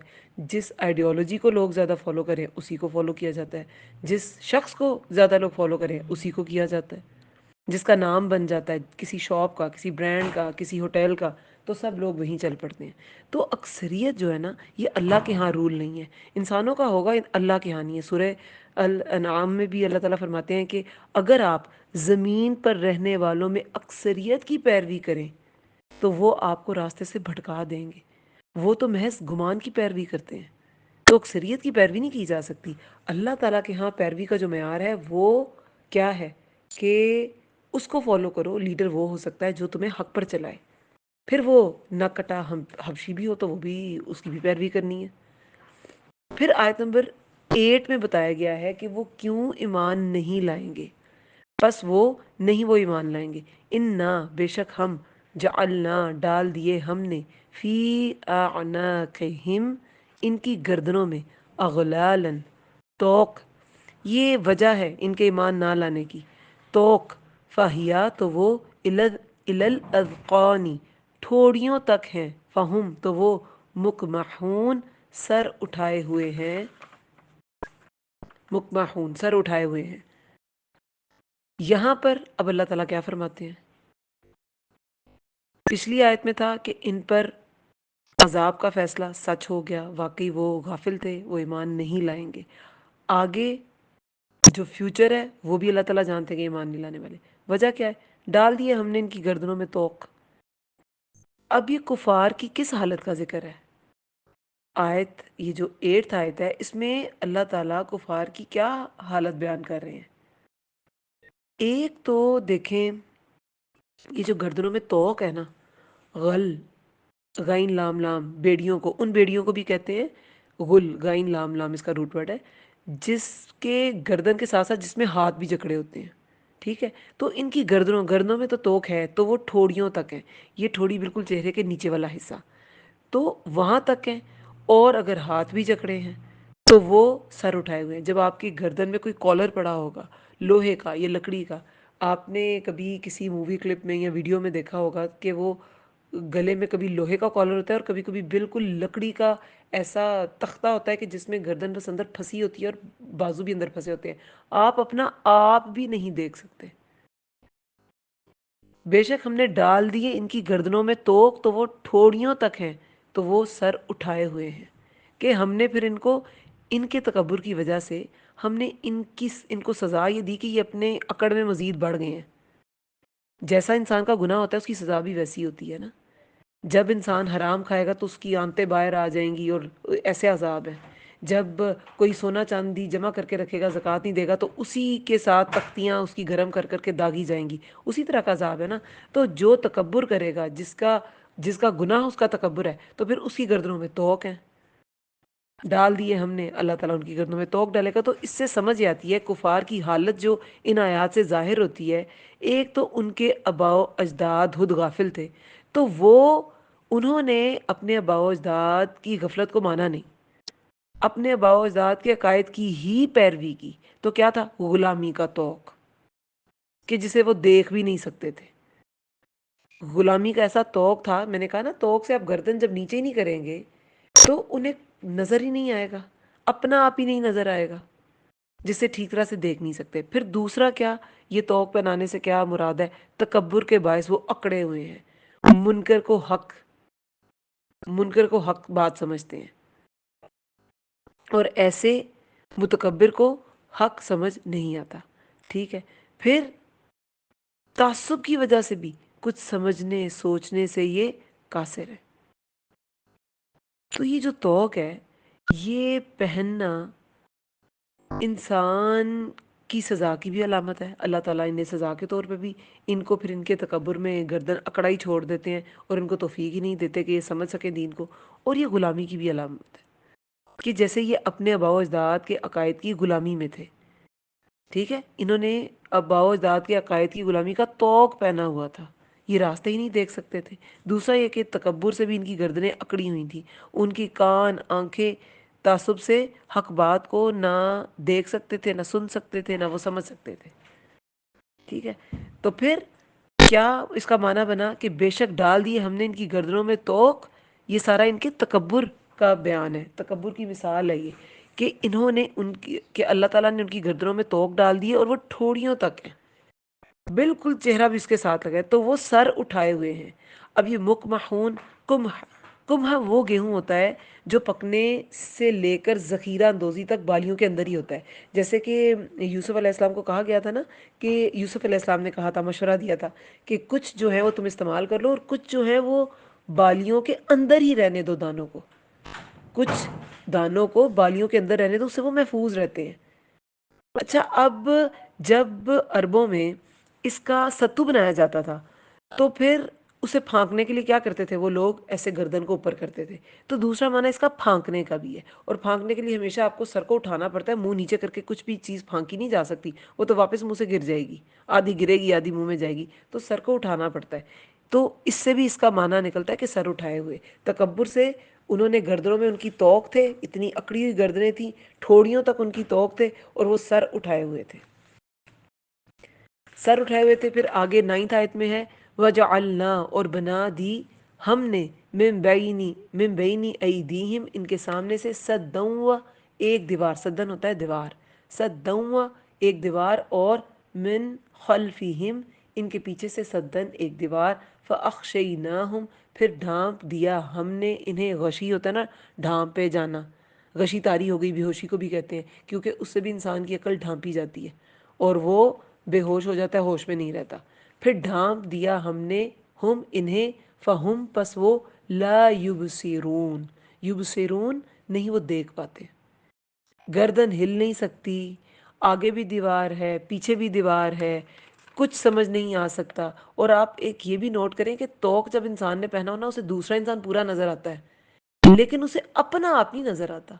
جس آئیڈیالوجی کو لوگ زیادہ فالو کریں اسی کو فالو کیا جاتا ہے، جس شخص کو زیادہ لوگ فالو کریں اسی کو کیا جاتا ہے، جس کا نام بن جاتا ہے کسی شاپ کا، کسی برانڈ کا، کسی ہوٹل کا، تو سب لوگ وہیں چل پڑتے ہیں۔ تو اکثریت جو ہے نا، یہ اللہ کے ہاں رول نہیں ہے، انسانوں کا ہوگا، اللہ کے ہاں نہیں ہے۔ سورہ الانعام میں بھی اللہ تعالیٰ فرماتے ہیں کہ اگر آپ زمین پر رہنے والوں میں اکثریت کی پیروی کریں تو وہ آپ کو راستے سے بھٹکا دیں گے، وہ تو محض گمان کی پیروی کرتے ہیں، تو اکثریت کی پیروی نہیں کی جا سکتی۔ اللہ تعالیٰ کے ہاں پیروی کا جو معیار ہے وہ کیا ہے کہ اس کو فالو کرو۔ لیڈر وہ ہو سکتا ہے جو تمہیں حق پر چلائے، پھر وہ نہ کٹا حبشی بھی ہو تو وہ بھی اس کی بھی پیروی کرنی ہے۔ پھر آیت نمبر 8 میں بتایا گیا ہے کہ وہ کیوں ایمان نہیں لائیں گے، پس وہ ایمان لائیں گے۔ انا بے شک ہم، جعلنا ڈال دیے ہم نے، فی اعناقہم ان کی گردنوں میں، اغلالن توق، یہ وجہ ہے ان کے ایمان نہ لانے کی، توق، فہیا تو وہ، الاذقانی ٹھوڑیوں تک ہیں، فہم تو وہ، مکمحون سر اٹھائے ہوئے ہیں، مکمحون سر اٹھائے ہوئے ہیں۔ یہاں پر اب اللہ تعالیٰ کیا فرماتے ہیں؟ پچھلی آیت میں تھا کہ ان پر عذاب کا فیصلہ سچ ہو گیا، واقعی وہ غافل تھے، وہ ایمان نہیں لائیں گے۔ آگے جو فیوچر ہے وہ بھی اللہ تعالیٰ جانتے ہیں کہ ایمان نہیں لانے والے۔ وجہ کیا ہے؟ ڈال دیے ہم نے ان کی گردنوں میں توق۔ اب یہ کفار کی کس حالت کا ذکر ہے؟ آیت یہ جو 8 آیت ہے اس میں اللہ تعالیٰ کفار کی کیا حالت بیان کر رہے ہیں؟ ایک تو دیکھیں، یہ جو گردنوں میں توق ہے نا، غل، غین لام لام، بیڑیوں کو، ان بیڑیوں کو بھی کہتے ہیں غل، غین لام لام اس کا روٹ ورڈ ہے، جس کے گردن کے ساتھ ساتھ جس میں ہاتھ بھی جکڑے ہوتے ہیں، ٹھیک ہے؟ تو ان کی گردنوں میں تو توق ہے، تو وہ ٹھوڑیوں تک ہیں، یہ ٹھوڑی بالکل چہرے کے نیچے والا حصہ، تو وہاں تک ہیں، اور اگر ہاتھ بھی جکڑے ہیں تو وہ سر اٹھائے ہوئے ہیں۔ جب آپ کی گردن میں کوئی کالر پڑا ہوگا لوہے کا یا لکڑی کا، آپ نے کبھی کسی مووی کلپ میں یا ویڈیو میں دیکھا ہوگا کہ وہ گلے میں کبھی لوہے کا کالر ہوتا ہے اور کبھی کبھی بالکل لکڑی کا ایسا تختہ ہوتا ہے کہ جس میں گردن بس اندر پھنسی ہوتی ہے اور بازو بھی اندر پھنسے ہوتے ہیں، آپ اپنا آپ بھی نہیں دیکھ سکتے۔ بے شک ہم نے ڈال دیے ان کی گردنوں میں توق، تو وہ ٹھوڑیوں تک ہیں، تو وہ سر اٹھائے ہوئے ہیں، کہ ہم نے پھر ان کو، ان کے تکبر کی وجہ سے ہم نے ان کو سزا یہ دی کہ یہ اپنے اکڑ میں مزید بڑھ گئے ہیں۔ جیسا انسان کا گناہ ہوتا ہے اس کی سزا بھی ویسی ہوتی ہے نا۔ جب انسان حرام کھائے گا تو اس کی آنتیں باہر آ جائیں گی، اور ایسے عذاب ہیں۔ جب کوئی سونا چاندی جمع کر کے رکھے گا، زکوٰۃ نہیں دے گا، تو اسی کے ساتھ تختیاں اس کی گرم کر کر کے داغی جائیں گی، اسی طرح کا عذاب ہے نا۔ تو جو تکبر کرے گا، جس کا گناہ اس کا تکبر ہے، تو پھر اس کی گردنوں میں توق ہیں، ڈال دیے ہم نے، اللہ تعالیٰ ان کی گردنوں میں توق ڈالے گا۔ تو اس سے سمجھ آتی ہے کفار کی حالت جو ان آیات سے ظاہر ہوتی ہے۔ ایک تو ان کے آباء و اجداد خود غافل تھے، تو انہوں نے اپنے آباء و اجداد کی غفلت کو مانا نہیں، اپنے آباء و اجداد کے عقائد کی ہی پیروی کی۔ تو کیا تھا؟ غلامی کا توق، کہ جسے وہ دیکھ بھی نہیں سکتے تھے۔ غلامی کا ایسا توق تھا، میں نے کہا نا، توق سے آپ گردن جب نیچے ہی نہیں کریں گے تو انہیں نظر ہی نہیں آئے گا، اپنا آپ ہی نہیں نظر آئے گا، جسے ٹھیک طرح سے دیکھ نہیں سکتے۔ پھر دوسرا کیا، یہ توق پہنانے سے کیا مراد ہے؟ تکبر کے باعث وہ اکڑے ہوئے ہیں، منکر کو حق بات سمجھتے ہیں، اور ایسے متکبر کو حق سمجھ نہیں آتا، ٹھیک ہے؟ پھر تعصب کی وجہ سے بھی کچھ سمجھنے سوچنے سے یہ قاصر ہے۔ تو یہ جو توق ہے، یہ پہننا انسان کی سزا کی بھی علامت ہے۔ اللہ تعالیٰ انہیں سزا کے طور پہ بھی ان کو پھر ان کے تکبر میں گردن اکڑائی چھوڑ دیتے ہیں، اور ان کو توفیق ہی نہیں دیتے کہ یہ سمجھ سکیں دین کو۔ اور یہ غلامی کی بھی علامت ہے کہ جیسے یہ اپنے آباء و اجداد کے عقائد کی غلامی میں تھے، ٹھیک ہے؟ انہوں نے آباء و اجداد کے عقائد کی غلامی کا طوق پہنا ہوا تھا، یہ راستے ہی نہیں دیکھ سکتے تھے۔ دوسرا یہ کہ تکبر سے بھی ان کی گردنیں اکڑی ہوئی تھیں، ان کی کان آنکھیں تعصب سے حق بات کو نہ دیکھ سکتے تھے، نہ سن سکتے تھے، نہ وہ سمجھ سکتے تھے، ٹھیک ہے؟ تو پھر کیا اس کا معنی بنا کہ بے شک ڈال دیے ہم نے ان کی گردنوں میں توق. یہ سارا ان کے تکبر کا بیان ہے، تکبر کی مثال ہے یہ، کہ انہوں نے ان کی، کہ اللہ تعالیٰ نے ان کی گردنوں میں توق ڈال دی اور وہ ٹھوڑیوں تک ہیں، بالکل چہرہ بھی اس کے ساتھ لگا ہے، تو وہ سر اٹھائے ہوئے ہیں. اب یہ مکمحون، کمح، کمح وہ گیہوں ہوتا ہے جو پکنے سے لے کر ذخیرہ اندوزی تک بالیوں کے اندر ہی ہوتا ہے. جیسے کہ یوسف علیہ السلام کو کہا گیا تھا نا، کہ یوسف علیہ السلام نے کہا تھا، مشورہ دیا تھا کہ کچھ جو ہے وہ تم استعمال کر لو اور کچھ جو ہے وہ بالیوں کے اندر ہی رہنے دو، دانوں کو، کچھ دانوں کو بالیوں کے اندر رہنے دو، اس سے وہ محفوظ رہتے ہیں. اچھا، اب جب عربوں میں اس کا ستو بنایا جاتا تھا تو پھر اسے پھانکنے کے لیے کیا کرتے تھے وہ لوگ؟ ایسے گردن کو اوپر کرتے تھے. تو دوسرا معنی اس کا پھانکنے کا بھی ہے، اور پھانکنے کے لیے ہمیشہ آپ کو سر کو اٹھانا پڑتا ہے، منہ نیچے کر کے کچھ بھی چیز پھانکی نہیں جا سکتی، وہ تو واپس منہ سے گر جائے گی، آدھی گرے گی آدھی منہ میں جائے گی، تو سر کو اٹھانا پڑتا ہے. تو اس سے بھی اس کا معنی نکلتا ہے کہ سر اٹھائے ہوئے، تکبر سے انہوں نے گردنوں میں ان کی توق تھے، اتنی اکڑی ہوئی گردنیں تھیں، ٹھوڑیوں تک ان کی توق تھے، اور وہ سر اٹھائے ہوئے تھے، سر اٹھائے ہوئے تھے. پھر آگے 9 آیت میں ہے وَجَعَلْنَا، اور بنا دی ہم نے، من بینی ایدیہم، ان کے سامنے سے، سدًّ، ایک دیوار، سدن ہوتا ہے دیوار، سدًّ ایک دیوار، اور من خلفہم، ان کے پیچھے سے، سدن ایک دیوار. فَأَخْشَيْنَاهُمْ، پھر ڈھانپ دیا ہم نے انہیں. غشی ہوتا ہے نا ڈھانپے جانا، غشی طاری ہو گئی، بے ہوشی کو بھی کہتے ہیں، کیونکہ اس سے بھی انسان کی عقل ڈھانپی جاتی ہے اور وہ بے ہوش ہو جاتا ہے، ہوش میں نہیں رہتا. پھر ڈھانپ دیا ہم نے ہم انہیں، فہم، پس وہ، لا یبصرون، یبصرون نہیں وہ دیکھ پاتے، گردن ہل نہیں سکتی، آگے بھی دیوار ہے پیچھے بھی دیوار ہے، کچھ سمجھ نہیں آ سکتا. اور آپ ایک یہ بھی نوٹ کریں کہ توق جب انسان نے پہنا ہو نا، اسے دوسرا انسان پورا نظر آتا ہے لیکن اسے اپنا آپ نہیں نظر آتا.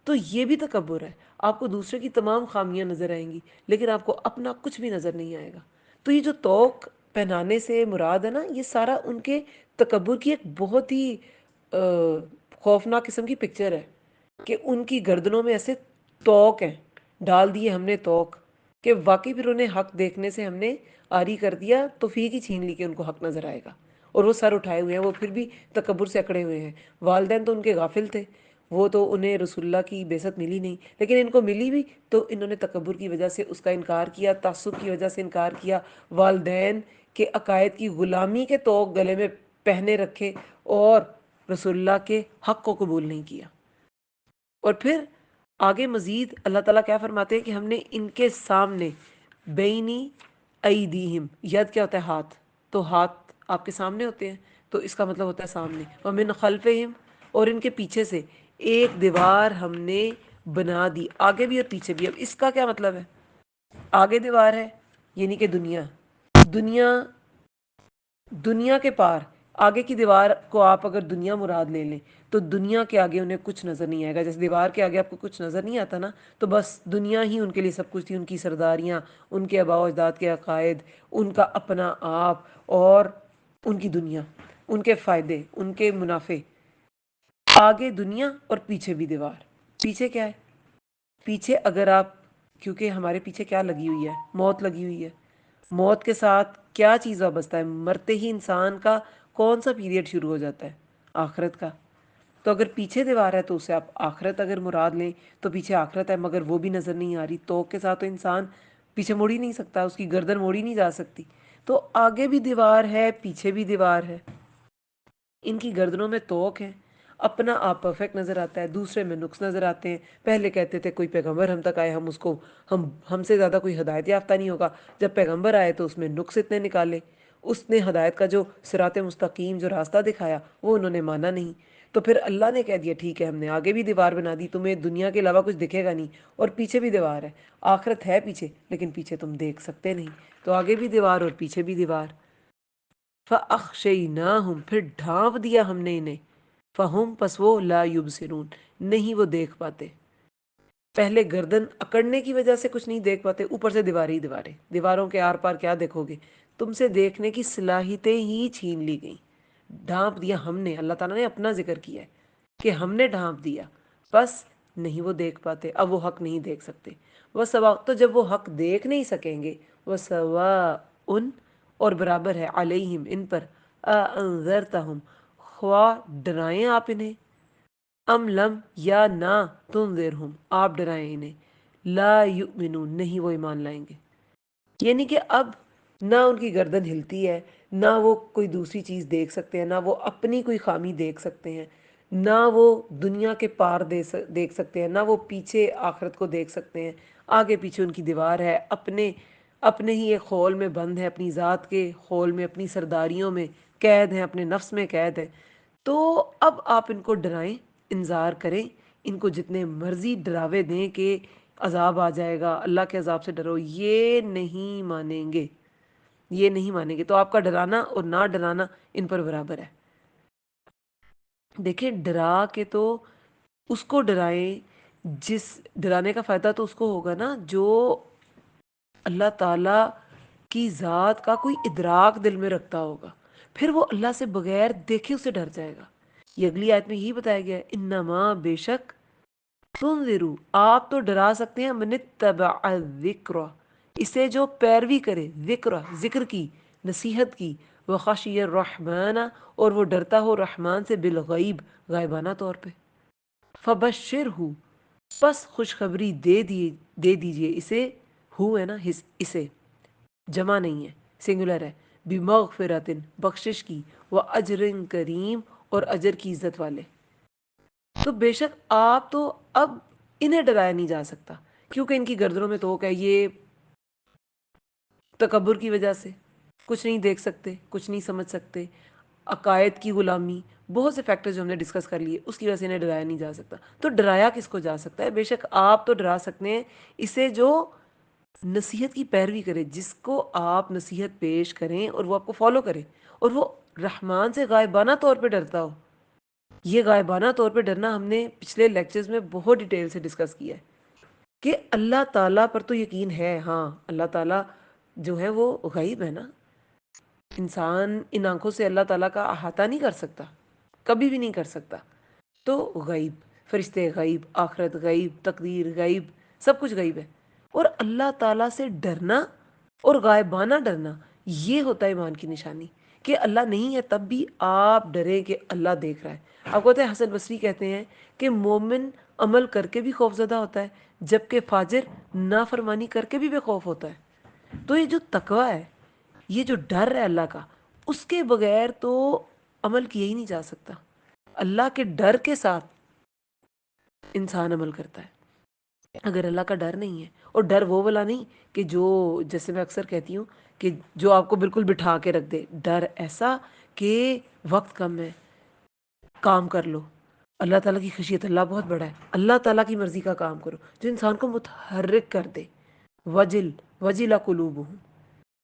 تو یہ بھی تکبر ہے، آپ کو دوسرے کی تمام خامیاں نظر آئیں گی لیکن آپ کو اپنا کچھ بھی نظر نہیں آئے گا. تو یہ جو توق پہنانے سے مراد ہے نا، یہ سارا ان کے تکبر کی ایک بہت ہی خوفناک قسم کی پکچر ہے، کہ ان کی گردنوں میں ایسے توق ہیں، ڈال دیے ہم نے توق، کہ واقعی پھر انہیں حق دیکھنے سے ہم نے آری کر دیا، توفیق ہی چھین لی کہ ان کو حق نظر آئے گا. اور وہ سر اٹھائے ہوئے ہیں، وہ پھر بھی تکبر سے اکڑے ہوئے ہیں. والدین تو ان کے غافل تھے، وہ تو انہیں رسول اللہ کی بعثت ملی نہیں، لیکن ان کو ملی بھی تو انہوں نے تکبر کی وجہ سے اس کا انکار کیا، تعصب کی وجہ سے انکار کیا، والدین کے عقائد کی غلامی کے توق گلے میں پہنے رکھے، اور رسول اللہ کے حق کو قبول نہیں کیا. اور پھر آگے مزید اللہ تعالیٰ کیا فرماتے ہیں کہ ہم نے ان کے سامنے، بینی ایدیہم، ید کیا ہوتا ہے؟ ہاتھ. تو ہاتھ آپ کے سامنے ہوتے ہیں تو اس کا مطلب ہوتا ہے سامنے. ومن خلفہم، اور ان کے پیچھے سے ایک دیوار ہم نے بنا دی، آگے بھی اور پیچھے بھی. اب اس کا کیا مطلب ہے؟ آگے دیوار ہے یعنی کہ دنیا، دنیا، دنیا کے پار، آگے کی دیوار کو آپ اگر دنیا مراد لے لیں تو دنیا کے آگے انہیں کچھ نظر نہیں آئے گا. جیسے دیوار کے آگے آپ کو کچھ نظر نہیں آتا نا، تو بس دنیا ہی ان کے لیے سب کچھ تھی، ان کی سرداریاں، ان کے آباء و اجداد کے عقائد، ان کا اپنا آپ، اور ان کی دنیا، ان کے فائدے، ان کے منافع. آگے دنیا اور پیچھے بھی دیوار. پیچھے کیا ہے؟ پیچھے اگر آپ، کیونکہ ہمارے پیچھے کیا لگی ہوئی ہے؟ موت لگی ہوئی ہے. موت کے ساتھ کیا چیز وابستہ ہے؟ مرتے ہی انسان کا کون سا پیریڈ شروع ہو جاتا ہے؟ آخرت کا. تو اگر پیچھے دیوار ہے تو اسے آپ آخرت اگر مراد لیں تو پیچھے آخرت ہے، مگر وہ بھی نظر نہیں آ رہی. توق کے ساتھ تو انسان پیچھے مڑ ہی نہیں سکتا، اس کی گردن موڑی نہیں جا سکتی. تو آگے بھی دیوار ہے پیچھے بھی دیوار ہے، ان کی گردنوں میں توق ہے، اپنا آپ پرفیکٹ نظر آتا ہے، دوسرے میں نقص نظر آتے ہیں. پہلے کہتے تھے کوئی پیغمبر ہم تک آئے، ہم اس کو، ہم سے زیادہ کوئی ہدایت یافتہ نہیں ہوگا. جب پیغمبر آئے تو اس میں نقص اتنے نکالے، اس نے ہدایت کا جو صراط مستقیم جو راستہ دکھایا وہ انہوں نے مانا نہیں. تو پھر اللہ نے کہہ دیا ٹھیک ہے، ہم نے آگے بھی دیوار بنا دی، تمہیں دنیا کے علاوہ کچھ دکھے گا نہیں، اور پیچھے بھی دیوار ہے. آخرت ہے پیچھے لیکن پیچھے تم دیکھ سکتے نہیں، تو آگے بھی دیوار اور پیچھے بھی دیوار. فَأَخْشَيْنَاهُمْ، پھر ڈھانپ دیا ہم نے انہیں، فَهُمْ، پس وہ، لا یبصرون، نہیں وہ دیکھ پاتے. پہلے گردن اکڑنے کی وجہ سے کچھ نہیں دیکھ پاتے، اوپر سے دیواریں ہی دیواریں، دیواروں کے آر پار کیا دیکھو گے؟ تم سے دیکھنے کی صلاحیتیں ہی چھین لی گئیں. ڈھانپ دیا ہم نے، اللہ تعالیٰ نے اپنا ذکر کیا ہے کہ ہم نے ڈھانپ دیا، بس نہیں وہ دیکھ پاتے، اب وہ حق نہیں دیکھ سکتے. وہ سوا، تو جب وہ حق دیکھ نہیں سکیں گے، وہ سوا ان، اور برابر ہے علیہم ان پر، انذرتہم خواہ ڈرائیں آپ انہیں، ام لم یا نہ تنذرہم آپ ڈرائیں انہیں، لا یؤمنون نہیں وہ ایمان لائیں گے۔ یعنی کہ اب نہ ان کی گردن ہلتی ہے، نہ وہ کوئی دوسری چیز دیکھ سکتے ہیں، نہ وہ اپنی کوئی خامی دیکھ سکتے ہیں، نہ وہ دنیا کے پار دیکھ سکتے ہیں، نہ وہ پیچھے آخرت کو دیکھ سکتے ہیں۔ آگے پیچھے ان کی دیوار ہے، اپنے اپنے ہی ایک خول میں بند ہے، اپنی ذات کے خول میں، اپنی سرداریوں میں قید ہیں، اپنے نفس میں قید ہیں۔ تو اب آپ ان کو ڈرائیں، انذار کریں، ان کو جتنے مرضی ڈراوے دیں کہ عذاب آ جائے گا، اللہ کے عذاب سے ڈرو، یہ نہیں مانیں گے، یہ نہیں مانیں گے۔ تو آپ کا ڈرانا اور نہ ڈرانا ان پر برابر ہے۔ دیکھیں ڈرا کے تو اس کو ڈرائیں، جس ڈرانے کا فائدہ تو اس کو ہوگا نا جو اللہ تعالیٰ کی ذات کا کوئی ادراک دل میں رکھتا ہوگا، پھر وہ اللہ سے بغیر دیکھے اسے ڈر جائے گا۔ یہ اگلی آیت میں یہی بتایا گیا ہے، انما بے شک تنذرو آپ تو ڈرا سکتے ہیں، من اتبع الذکر اسے جو پیروی کرے، ذکر کی، نصیحت کی، وخشی الرحمن اور وہ ڈرتا ہو رحمان سے، بالغیب غائبانہ طور پہ، فبشرہ پس خوشخبری دے دیجئے اسے، ہو ہے نا اسے، جمع نہیں ہے سنگولر ہے، بمغفرت بخشش کی، و اجر کریم اور اجر کی عزت والے۔ تو بے شک آپ تو اب انہیں ڈرایا نہیں جا سکتا، کیونکہ ان کی گردنوں میں توق ہے، یہ تکبر کی وجہ سے کچھ نہیں دیکھ سکتے، کچھ نہیں سمجھ سکتے، عقائد کی غلامی، بہت سے فیکٹر جو ہم نے ڈسکس کر لیے، اس کی وجہ سے انہیں ڈرایا نہیں جا سکتا۔ تو ڈرایا کس کو جا سکتا ہے؟ بے شک آپ تو ڈرا سکتے ہیں اسے جو نصیحت کی پیروی کرے، جس کو آپ نصیحت پیش کریں اور وہ آپ کو فالو کرے، اور وہ رحمان سے غائبانہ طور پہ ڈرتا ہو۔ یہ غائبانہ طور پہ ڈرنا ہم نے پچھلے لیکچرز میں بہت ڈیٹیل سے ڈسکس کیا ہے کہ اللہ تعالیٰ پر تو یقین ہے، ہاں اللہ تعالیٰ جو ہے وہ غیب ہے نا، انسان ان آنکھوں سے اللہ تعالیٰ کا احاطہ نہیں کر سکتا، کبھی بھی نہیں کر سکتا۔ تو غیب، فرشتے غیب، آخرت غیب، تقدیر غیب، سب کچھ غیب ہے۔ اور اللہ تعالیٰ سے ڈرنا اور غائبانہ ڈرنا، یہ ہوتا ہے ایمان کی نشانی، کہ اللہ نہیں ہے تب بھی آپ ڈریں کہ اللہ دیکھ رہا ہے۔ آپ کو پتہ ہے حسن بصری کہتے ہیں کہ مومن عمل کر کے بھی خوف زدہ ہوتا ہے، جبکہ فاجر نافرمانی کر کے بھی بے خوف ہوتا ہے۔ تو یہ جو تقوی ہے، یہ جو ڈر ہے اللہ کا، اس کے بغیر تو عمل کیا ہی نہیں جا سکتا۔ اللہ کے ڈر کے ساتھ انسان عمل کرتا ہے۔ اگر اللہ کا ڈر نہیں ہے، اور ڈر وہ والا نہیں کہ جو، جیسے میں اکثر کہتی ہوں کہ جو آپ کو بالکل بٹھا کے رکھ دے، ڈر ایسا کہ وقت کم ہے، کام کر لو، اللہ تعالیٰ کی خشیت، اللہ بہت بڑا ہے، اللہ تعالیٰ کی مرضی کا کام کرو، جو انسان کو متحرک کر دے، وجل قلوبہم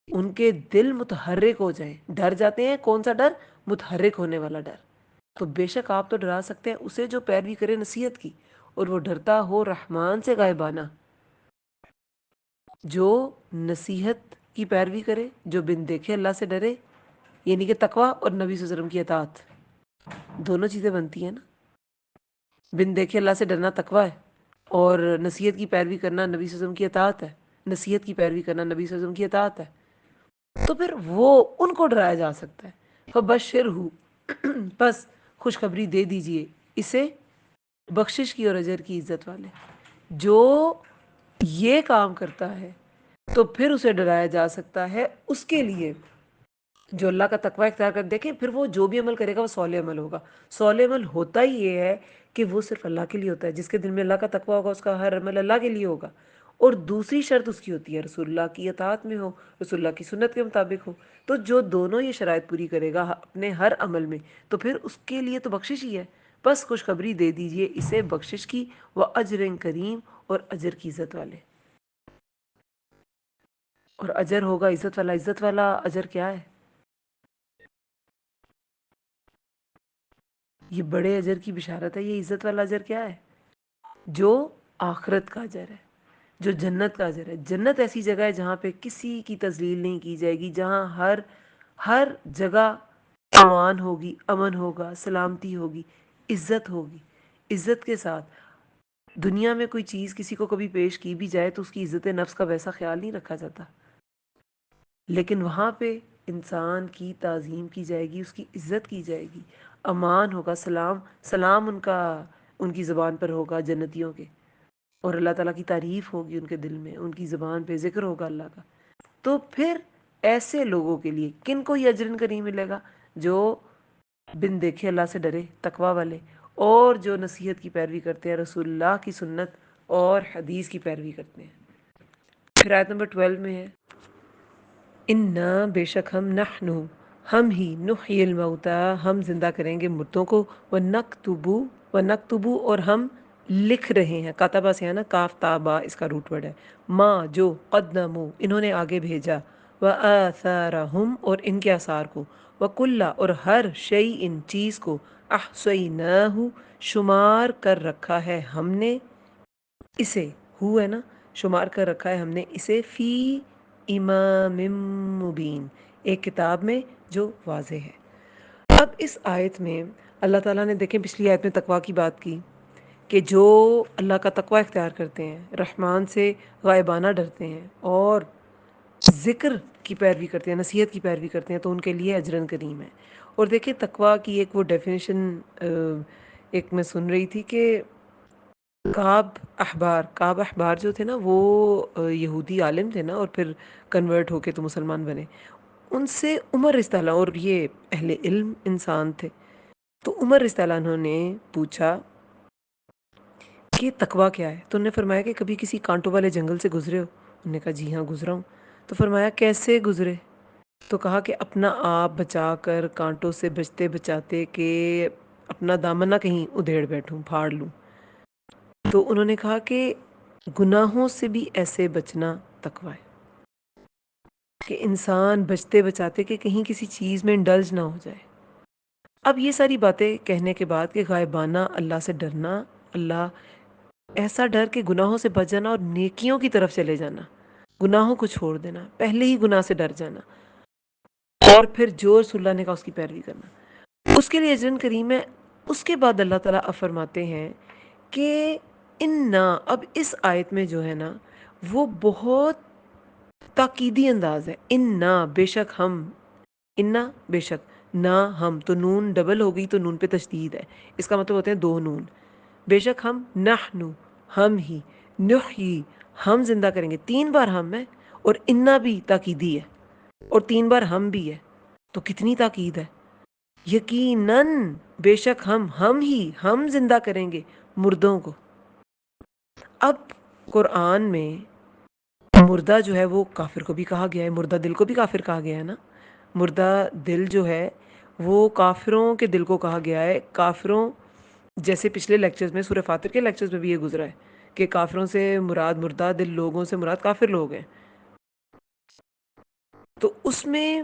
ان کے دل متحرک ہو جائیں، ڈر جاتے ہیں۔ کون سا ڈر؟ متحرک ہونے والا ڈر۔ تو بے شک آپ تو ڈرا سکتے ہیں اسے جو پیروی کرے نصیحت کی، اور وہ ڈرتا ہو رحمان سے غائبانہ، جو نصیحت کی پیروی کرے، جو بن دیکھے اللہ سے ڈرے، یعنی کہ تقوی اور نبی صلی اللہ علیہ وسلم کی اطاعت، دونوں چیزیں بنتی ہیں نا۔ بن دیکھے اللہ سے ڈرنا تقوی ہے، اور نصیحت کی پیروی کرنا نبی صلی اللہ علیہ وسلم کی اطاعت ہے، نصیحت کی پیروی کرنا نبی صلی اللہ علیہ وسلم کی اطاعت ہے۔ تو پھر وہ ان کو ڈرایا جا سکتا ہے۔ فبشرہ بس خوشخبری دے دیجئے اسے، بخشش کی اور اجر کی عزت والے۔ جو یہ کام کرتا ہے تو پھر اسے ڈرایا جا سکتا ہے، اس کے لیے جو اللہ کا تقوی اختیار کر، دیکھیں پھر وہ جو بھی عمل کرے گا وہ صالح عمل ہوگا۔ صالح عمل ہوتا ہی یہ ہے کہ وہ صرف اللہ کے لیے ہوتا ہے، جس کے دل میں اللہ کا تقوی ہوگا اس کا ہر عمل اللہ کے لیے ہوگا۔ اور دوسری شرط اس کی ہوتی ہے رسول اللہ کی اطاعت میں ہو، رسول اللہ کی سنت کے مطابق ہو۔ تو جو دونوں یہ شرائط پوری کرے گا اپنے ہر عمل میں، تو پھر اس کے لیے تو بخشش ہی ہے۔ بس خوشخبری دے دیجئے اسے بخشش کی، وہ اجر کریم اور اجر کی عزت والے۔ اور اجر ہوگا عزت والا۔ عزت والا اجر کیا ہے؟ یہ بڑے اجر کی بشارت ہے۔ یہ عزت والا اجر کیا ہے؟ جو آخرت کا اجر ہے، جو جنت کا اجر ہے۔ جنت ایسی جگہ ہے جہاں پہ کسی کی تذلیل نہیں کی جائے گی، جہاں ہر جگہ امان ہوگی، امن ہوگا، سلامتی ہوگی، عزت ہوگی۔ عزت کے ساتھ دنیا میں کوئی چیز کسی کو کبھی پیش کی بھی جائے تو اس کی عزت نفس کا ویسا خیال نہیں رکھا جاتا، لیکن وہاں پہ انسان کی تعظیم کی جائے گی، اس کی عزت کی جائے گی، امان ہوگا، سلام سلام ان کی زبان پر ہوگا جنتیوں کے، اور اللہ تعالیٰ کی تعریف ہوگی ان کے دل میں، ان کی زبان پہ ذکر ہوگا اللہ کا. تو پھر ایسے لوگوں کے لیے کن کو یہ اجر کریم ملے گا؟ جو بن دیکھے اللہ سے ڈرے، تقوی والے، اور جو نصیحت کی پیروی کرتے ہیں، رسول اللہ کی سنت اور حدیث کی پیروی کرتے ہیں. پھر آیت نمبر 12 میں ہے انا بے شک ہم ہی نحیی الموتا، ہم زندہ کریں گے مردوں کو، ونکتبو اور ہم لکھ رہے ہیں، کاتبہ سے ہے نا، کاف تابا اس کا روٹ ورڈ ہے، ماں جو قدمو انہوں نے آگے بھیجا، وآثارہم اور ان کے آثار کو، وکلا اور ہر شیء ان چیز کو، احصیناہ شمار کر رکھا ہے ہم نے اسے، ہو ہے نا، شمار کر رکھا ہے ہم نے اسے، فی امام مبین ایک کتاب میں جو واضح ہے. اب اس آیت میں اللہ تعالیٰ نے دیکھیں پچھلی آیت میں تقوی کی بات کی کہ جو اللہ کا تقوی اختیار کرتے ہیں، رحمان سے غائبانہ ڈرتے ہیں اور ذکر کی پیروی کرتے ہیں، نصیحت کی پیروی کرتے ہیں، تو ان کے لیے اجرن کریم ہے. اور دیکھیں تقوی کی ایک وہ ڈیفینیشن ایک میں سن رہی تھی کہ کعب احبار جو تھے نا، وہ یہودی عالم تھے نا، اور پھر کنورٹ ہو کے تو مسلمان بنے. ان سے عمر رضی اللہ، اور یہ اہل علم انسان تھے، تو عمر رضی اللہ عنہ نے پوچھا کہ تقوی کیا ہے؟ تو انہوں نے فرمایا کہ کبھی کسی کانٹوں والے جنگل سے گزرے ہو؟ انہوں نے کہا جی ہاں گزرا ہوں. تو فرمایا کیسے گزرے؟ تو کہا کہ اپنا آپ بچا کر، کانٹوں سے بچتے بچاتے کہ اپنا دامن نہ کہیں ادھیڑ بیٹھوں، پھاڑ لوں. تو انہوں نے کہا کہ گناہوں سے بھی ایسے بچنا تقوی ہے کہ انسان بچتے بچاتے کہ کہیں کسی چیز میں انڈلج نہ ہو جائے. اب یہ ساری باتیں کہنے کے بعد کہ غائبانہ اللہ سے ڈرنا، اللہ ایسا ڈر کہ گناہوں سے بچ جانا اور نیکیوں کی طرف چلے جانا، گناہوں کو چھوڑ دینا، پہلے ہی گناہ سے ڈر جانا، اور پھر جو رسول اللہ نے کہا اس کی پیروی کرنا، اس کے لیے اجر کریم ہے. اس کے بعد اللہ تعالیٰ اب فرماتے ہیں کہ انا، اب اس آیت میں جو ہے نا وہ بہت تاکیدی انداز ہے. انا بے شک ہم، انا بے شک، نہ ہم، تو نون ڈبل ہو گئی تو نون پہ تشدید ہے، اس کا مطلب ہوتے ہیں دو نون. بے شک ہم، نحنو ہم ہی، نحیی ہم زندہ کریں گے، 3 بار ہم ہے، اور انا بھی تاکیدی ہے، اور 3 بار ہم بھی ہے، تو کتنی تاکید ہے. یقیناً بے شک ہم ہی، ہم زندہ کریں گے مردوں کو. اب قرآن میں مردہ جو ہے وہ کافر کو بھی کہا گیا ہے، مردہ دل کو بھی کافر کہا گیا ہے نا. مردہ دل جو ہے وہ کافروں کے دل کو کہا گیا ہے. کافروں، جیسے پچھلے لیکچرز میں سورہ فاتر کے لیکچرز میں بھی یہ گزرا ہے کہ کافروں سے مراد مردہ دل، لوگوں سے مراد کافر لوگ ہیں. تو اس میں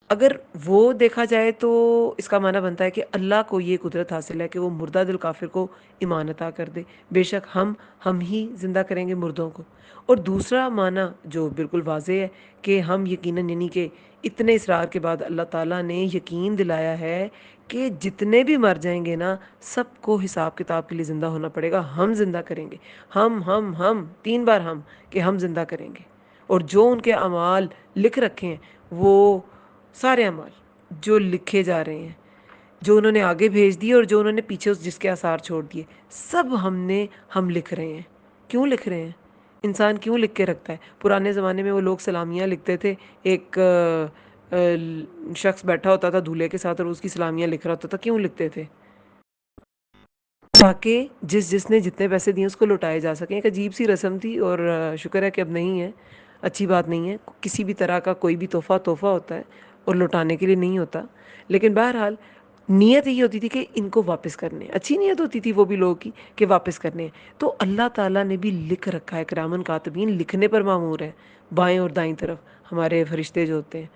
اگر وہ دیکھا جائے تو اس کا معنی بنتا ہے کہ اللہ کو یہ قدرت حاصل ہے کہ وہ مردہ دل کافر کو ایمان عطا کر دے. بے شک ہم ہی زندہ کریں گے مردوں کو. اور دوسرا معنی جو بالکل واضح ہے کہ ہم یقیناً، یعنی کہ اتنے اصرار کے بعد اللہ تعالیٰ نے یقین دلایا ہے کہ جتنے بھی مر جائیں گے نا، سب کو حساب کتاب کے لیے زندہ ہونا پڑے گا. ہم زندہ کریں گے، ہم 3 بار ہم، کہ ہم زندہ کریں گے. اور جو ان کے اعمال لکھ رکھے ہیں، وہ سارے اعمال جو لکھے جا رہے ہیں، جو انہوں نے آگے بھیج دیے اور جو انہوں نے پیچھے جس کے آثار چھوڑ دیے، سب ہم لکھ رہے ہیں. کیوں لکھ رہے ہیں؟ انسان کیوں لکھ کے رکھتا ہے؟ پرانے زمانے میں وہ لوگ سلامیاں لکھتے تھے، ایک شخص بیٹھا ہوتا تھا دولہے کے ساتھ اور اس کی سلامیاں لکھ رہا ہوتا تھا. کیوں لکھتے تھے؟ تاکہ جس نے جتنے پیسے دیے اس کو لوٹائے جا سکیں. ایک عجیب سی رسم تھی، اور شکر ہے کہ اب نہیں ہے. اچھی بات نہیں ہے، کسی بھی طرح کا کوئی بھی تحفہ ہوتا ہے اور لوٹانے کے لیے نہیں ہوتا. لیکن بہرحال نیت یہ ہوتی تھی کہ ان کو واپس کرنے، اچھی نیت ہوتی تھی وہ بھی لوگوں کی کہ واپس کرنے. تو اللہ تعالیٰ نے بھی لکھ رکھا ہے، کرامن کاتبین لکھنے پر مامور ہے، بائیں اور دائیں طرف ہمارے فرشتے جو ہوتے ہیں،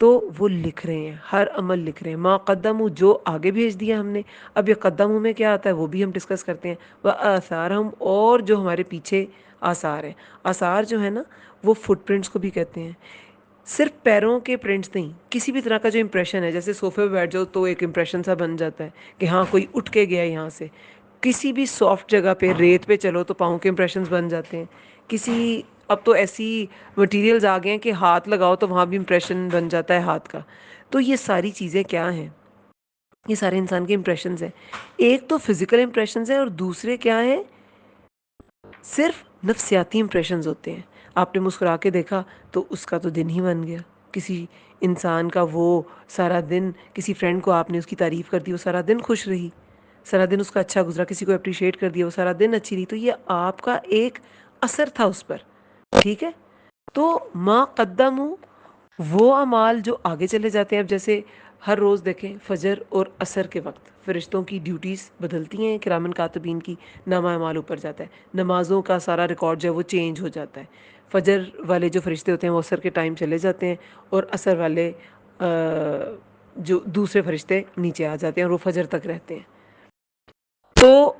تو وہ لکھ رہے ہیں، ہر عمل لکھ رہے ہیں. ما قدموا، جو آگے بھیج دیا ہم نے. اب یہ قدموا میں کیا آتا ہے وہ بھی ہم ڈسکس کرتے ہیں. وآثارہم، اور جو ہمارے پیچھے آثار ہیں. آثار جو ہے نا وہ فٹ پرنٹس کو بھی کہتے ہیں. صرف پیروں کے پرنٹس نہیں، کسی بھی طرح کا جو امپریشن ہے، جیسے صوفے پہ بیٹھ جاؤ تو ایک امپریشن سا بن جاتا ہے کہ ہاں کوئی اٹھ کے گیا یہاں سے. کسی بھی سافٹ جگہ پہ، ریت پہ چلو تو پاؤں کے امپریشنز بن جاتے ہیں. کسی اب تو ایسی مٹیریلز آ گئے ہیں کہ ہاتھ لگاؤ تو وہاں بھی امپریشن بن جاتا ہے ہاتھ کا. تو یہ ساری چیزیں کیا ہیں؟ یہ سارے انسان کے امپریشنز ہیں. ایک تو فزیکل امپریشنز ہیں اور دوسرے کیا ہیں؟ صرف نفسیاتی امپریشنز ہوتے ہیں. آپ نے مسکرا کے دیکھا تو اس کا تو دن ہی بن گیا. کسی انسان کا وہ سارا دن، کسی فرینڈ کو آپ نے اس کی تعریف کر دی، وہ سارا دن خوش رہی، سارا دن اس کا اچھا گزرا. کسی کو اپریشیٹ کر دیا، وہ سارا دن اچھی رہی. تو یہ آپ کا ایک اثر تھا اس پر. ٹھیک ہے. تو ما قدموا، وہ اعمال جو آگے چلے جاتے ہیں. اب جیسے ہر روز دیکھیں فجر اور عصر کے وقت فرشتوں کی ڈیوٹیز بدلتی ہیں، کرامن کاتبین کی نامہ اعمال اوپر جاتا ہے. نمازوں کا سارا ریکارڈ جو ہے وہ چینج ہو جاتا ہے. فجر والے جو فرشتے ہوتے ہیں وہ عصر کے ٹائم چلے جاتے ہیں، اور عصر والے جو دوسرے فرشتے نیچے آ جاتے ہیں اور وہ فجر تک رہتے ہیں. تو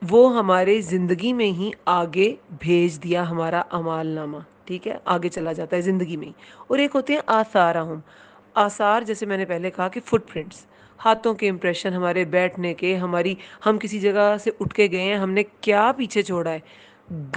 وہ ہمارے زندگی میں ہی آگے بھیج دیا ہمارا اعمال نامہ. ٹھیک ہے، آگے چلا جاتا ہے زندگی میں ہی. اور ایک ہوتے ہیں آثارہم. آثار جیسے میں نے پہلے کہا کہ فٹ پرنٹس، ہاتھوں کے امپریشن، ہمارے بیٹھنے کے، ہم کسی جگہ سے اٹھ کے گئے ہیں، ہم نے کیا پیچھے چھوڑا ہے؟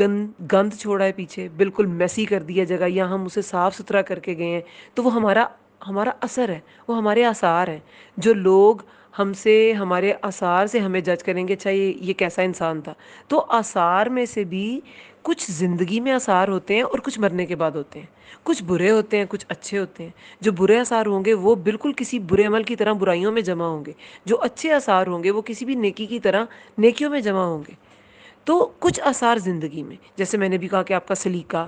گند چھوڑا ہے پیچھے، بالکل میسی کر دیا جگہ، یا ہم اسے صاف ستھرا کر کے گئے ہیں. تو وہ ہمارا اثر ہے، وہ ہمارے آثار ہیں. جو لوگ ہم سے، ہمارے آثار سے ہمیں جج کریں گے اچھا یہ کیسا انسان تھا. تو آثار میں سے بھی کچھ زندگی میں آثار ہوتے ہیں اور کچھ مرنے کے بعد ہوتے ہیں. کچھ برے ہوتے ہیں، کچھ اچھے ہوتے ہیں. جو برے آثار ہوں گے وہ بالکل کسی برے عمل کی طرح برائیوں میں جمع ہوں گے. جو اچھے آثار ہوں گے وہ کسی بھی نیکی کی طرح نیکیوں میں جمع ہوں گے. تو کچھ آثار زندگی میں، جیسے میں نے بھی کہا کہ آپ کا سلیقہ،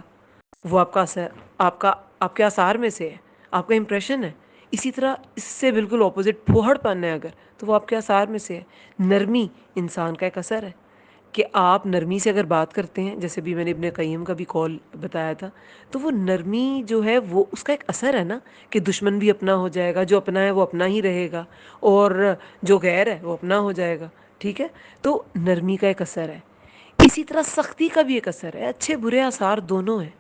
وہ آپ کا اثر، آپ کے آثار میں سے ہے، آپ کا امپریشن ہے. اسی طرح اس سے بالکل اپوزٹ پھوہڑ پن ہے اگر، تو وہ آپ کے آثار میں سے ہے. نرمی انسان کا ایک اثر ہے کہ آپ نرمی سے اگر بات کرتے ہیں، جیسے بھی میں نے ابن قیم کا بھی قول بتایا تھا، تو وہ نرمی جو ہے وہ اس کا ایک اثر ہے نا، کہ دشمن بھی اپنا ہو جائے گا، جو اپنا ہے وہ اپنا ہی رہے گا، اور جو غیر ہے وہ اپنا ہو جائے گا. ٹھیک ہے. تو نرمی کا ایک اثر ہے. اسی طرح سختی کا بھی ایک اثر ہے. اچھے برے آثار دونوں ہیں.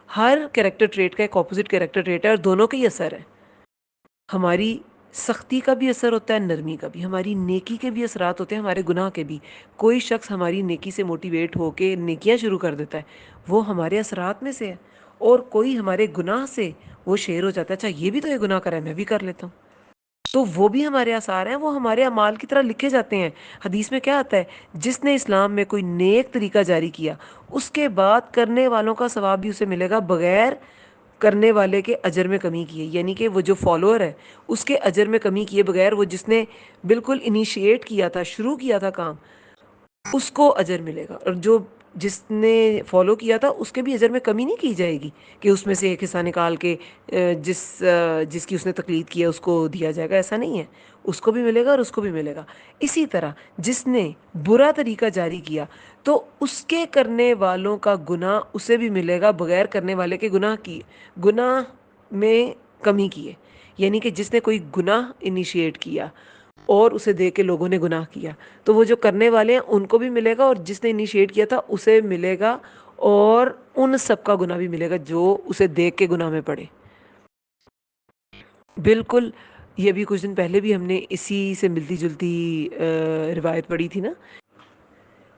ہر کریکٹر ٹریٹ کا ایک اپوزٹ کریکٹر ٹریٹ ہے، اور دونوں کا ہی اثر ہے. ہماری سختی کا بھی اثر ہوتا ہے، نرمی کا بھی. ہماری نیکی کے بھی اثرات ہوتے ہیں، ہمارے گناہ کے بھی. کوئی شخص ہماری نیکی سے موٹیویٹ ہو کے نیکیاں شروع کر دیتا ہے، وہ ہمارے اثرات میں سے ہے. اور کوئی ہمارے گناہ سے وہ شیر ہو جاتا ہے، اچھا یہ بھی تو یہ گناہ کرا ہے، میں بھی کر لیتا ہوں. تو وہ بھی ہمارے آثار ہیں، وہ ہمارے اعمال کی طرح لکھے جاتے ہیں. حدیث میں کیا آتا ہے؟ جس نے اسلام میں کوئی نیک طریقہ جاری کیا، اس کے بعد کرنے والوں کا ثواب بھی اسے ملے گا بغیر کرنے والے کے اجر میں کمی کیے. یعنی کہ وہ جو فالوور ہے اس کے اجر میں کمی کیے بغیر، وہ جس نے بالکل انیشیٹ کیا تھا، شروع کیا تھا کام، اس کو اجر ملے گا. اور جس نے فالو کیا تھا اس کے بھی اجر میں کمی نہیں کی جائے گی کہ اس میں سے ایک حصہ نکال کے جس کی اس نے تقلید کی ہے اس کو دیا جائے گا. ایسا نہیں ہے، اس کو بھی ملے گا اور اس کو بھی ملے گا. اسی طرح جس نے برا طریقہ جاری کیا تو اس کے کرنے والوں کا گناہ اسے بھی ملے گا بغیر کرنے والے کے گناہ میں کمی کیے. یعنی کہ جس نے کوئی گناہ انیشیٹ کیا اور اسے دیکھ کے لوگوں نے گناہ کیا، تو وہ جو کرنے والے ہیں ان کو بھی ملے گا، اور جس نے انیشیٹ کیا تھا اسے ملے گا، اور ان سب کا گناہ بھی ملے گا جو اسے دیکھ کے گناہ میں پڑے. بالکل. یہ بھی کچھ دن پہلے بھی ہم نے اسی سے ملتی جلتی روایت پڑھی تھی نا،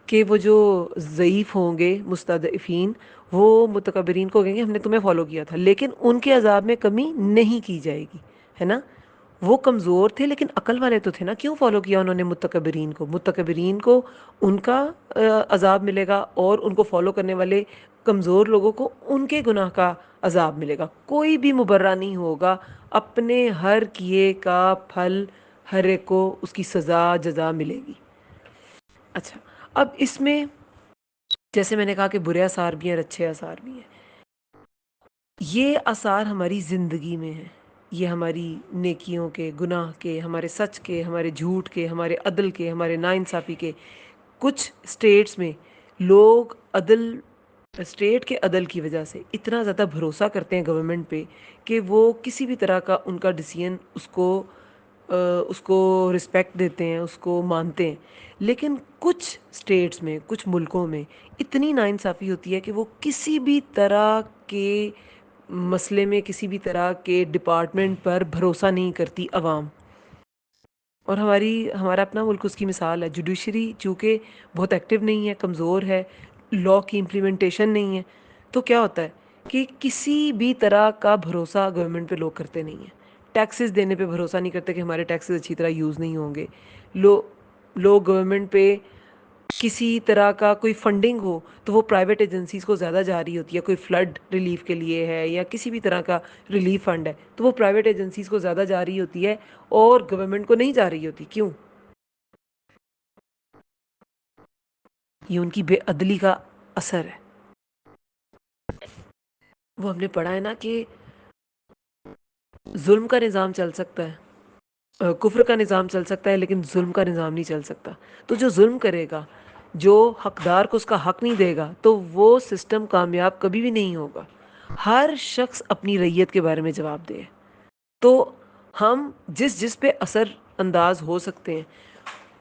کہ وہ جو ضعیف ہوں گے مستضعفین، وہ متکبرین کو کہیں گے ہم نے تمہیں فالو کیا تھا، لیکن ان کے عذاب میں کمی نہیں کی جائے گی. ہے نا؟ وہ کمزور تھے لیکن عقل والے تو تھے نا، کیوں فالو کیا انہوں نے متکبرین کو ان کا عذاب ملے گا، اور ان کو فالو کرنے والے کمزور لوگوں کو ان کے گناہ کا عذاب ملے گا. کوئی بھی مبرہ نہیں ہوگا، اپنے ہر کیے کا پھل ہر ایک کو اس کی سزا جزا ملے گی. اچھا، اب اس میں جیسے میں نے کہا کہ برے آثار بھی ہیں اور اچھے آثار بھی ہیں. یہ آثار ہماری زندگی میں ہیں، یہ ہماری نیکیوں کے، گناہ کے، ہمارے سچ کے، ہمارے جھوٹ کے، ہمارے عدل کے، ہمارے ناانصافی کے. کچھ اسٹیٹس میں لوگ اسٹیٹ کے عدل کی وجہ سے اتنا زیادہ بھروسہ کرتے ہیں گورنمنٹ پہ کہ وہ کسی بھی طرح کا ان کا ڈیسیژن اس کو رسپیکٹ دیتے ہیں، اس کو مانتے ہیں. لیکن کچھ اسٹیٹس میں، کچھ ملکوں میں اتنی ناانصافی ہوتی ہے کہ وہ کسی بھی طرح کے مسئلے میں، کسی بھی طرح کے ڈپارٹمنٹ پر بھروسہ نہیں کرتی عوام. اور ہمارا اپنا ملک اس کی مثال ہے. جوڈیشری چونکہ بہت ایکٹیو نہیں ہے، کمزور ہے، لا کی امپلیمنٹیشن نہیں ہے، تو کیا ہوتا ہے کہ کسی بھی طرح کا بھروسہ گورنمنٹ پہ لوگ کرتے نہیں ہیں. ٹیکسز دینے پہ بھروسہ نہیں کرتے کہ ہمارے ٹیکسز اچھی طرح یوز نہیں ہوں گے. لوگ گورنمنٹ پہ کسی طرح کا کوئی فنڈنگ ہو تو وہ پرائیویٹ ایجنسیز کو زیادہ جا رہی ہوتی ہے. کوئی فلڈ ریلیف کے لیے ہے یا کسی بھی طرح کا ریلیف فنڈ ہے تو وہ پرائیویٹ ایجنسیز کو زیادہ جا رہی ہوتی ہے اور گورنمنٹ کو نہیں جا رہی ہوتی. کیوں؟ یہ ان کی بے عدلی کا اثر ہے. وہ ہم نے پڑھا ہے نا کہ ظلم کا نظام چل سکتا ہے, کفر کا نظام چل سکتا ہے, لیکن ظلم کا نظام نہیں چل سکتا. تو جو ظلم کرے گا, جو حقدار کو اس کا حق نہیں دے گا, تو وہ سسٹم کامیاب کبھی بھی نہیں ہوگا. ہر شخص اپنی رعیت کے بارے میں جواب دے. تو ہم جس پہ اثر انداز ہو سکتے ہیں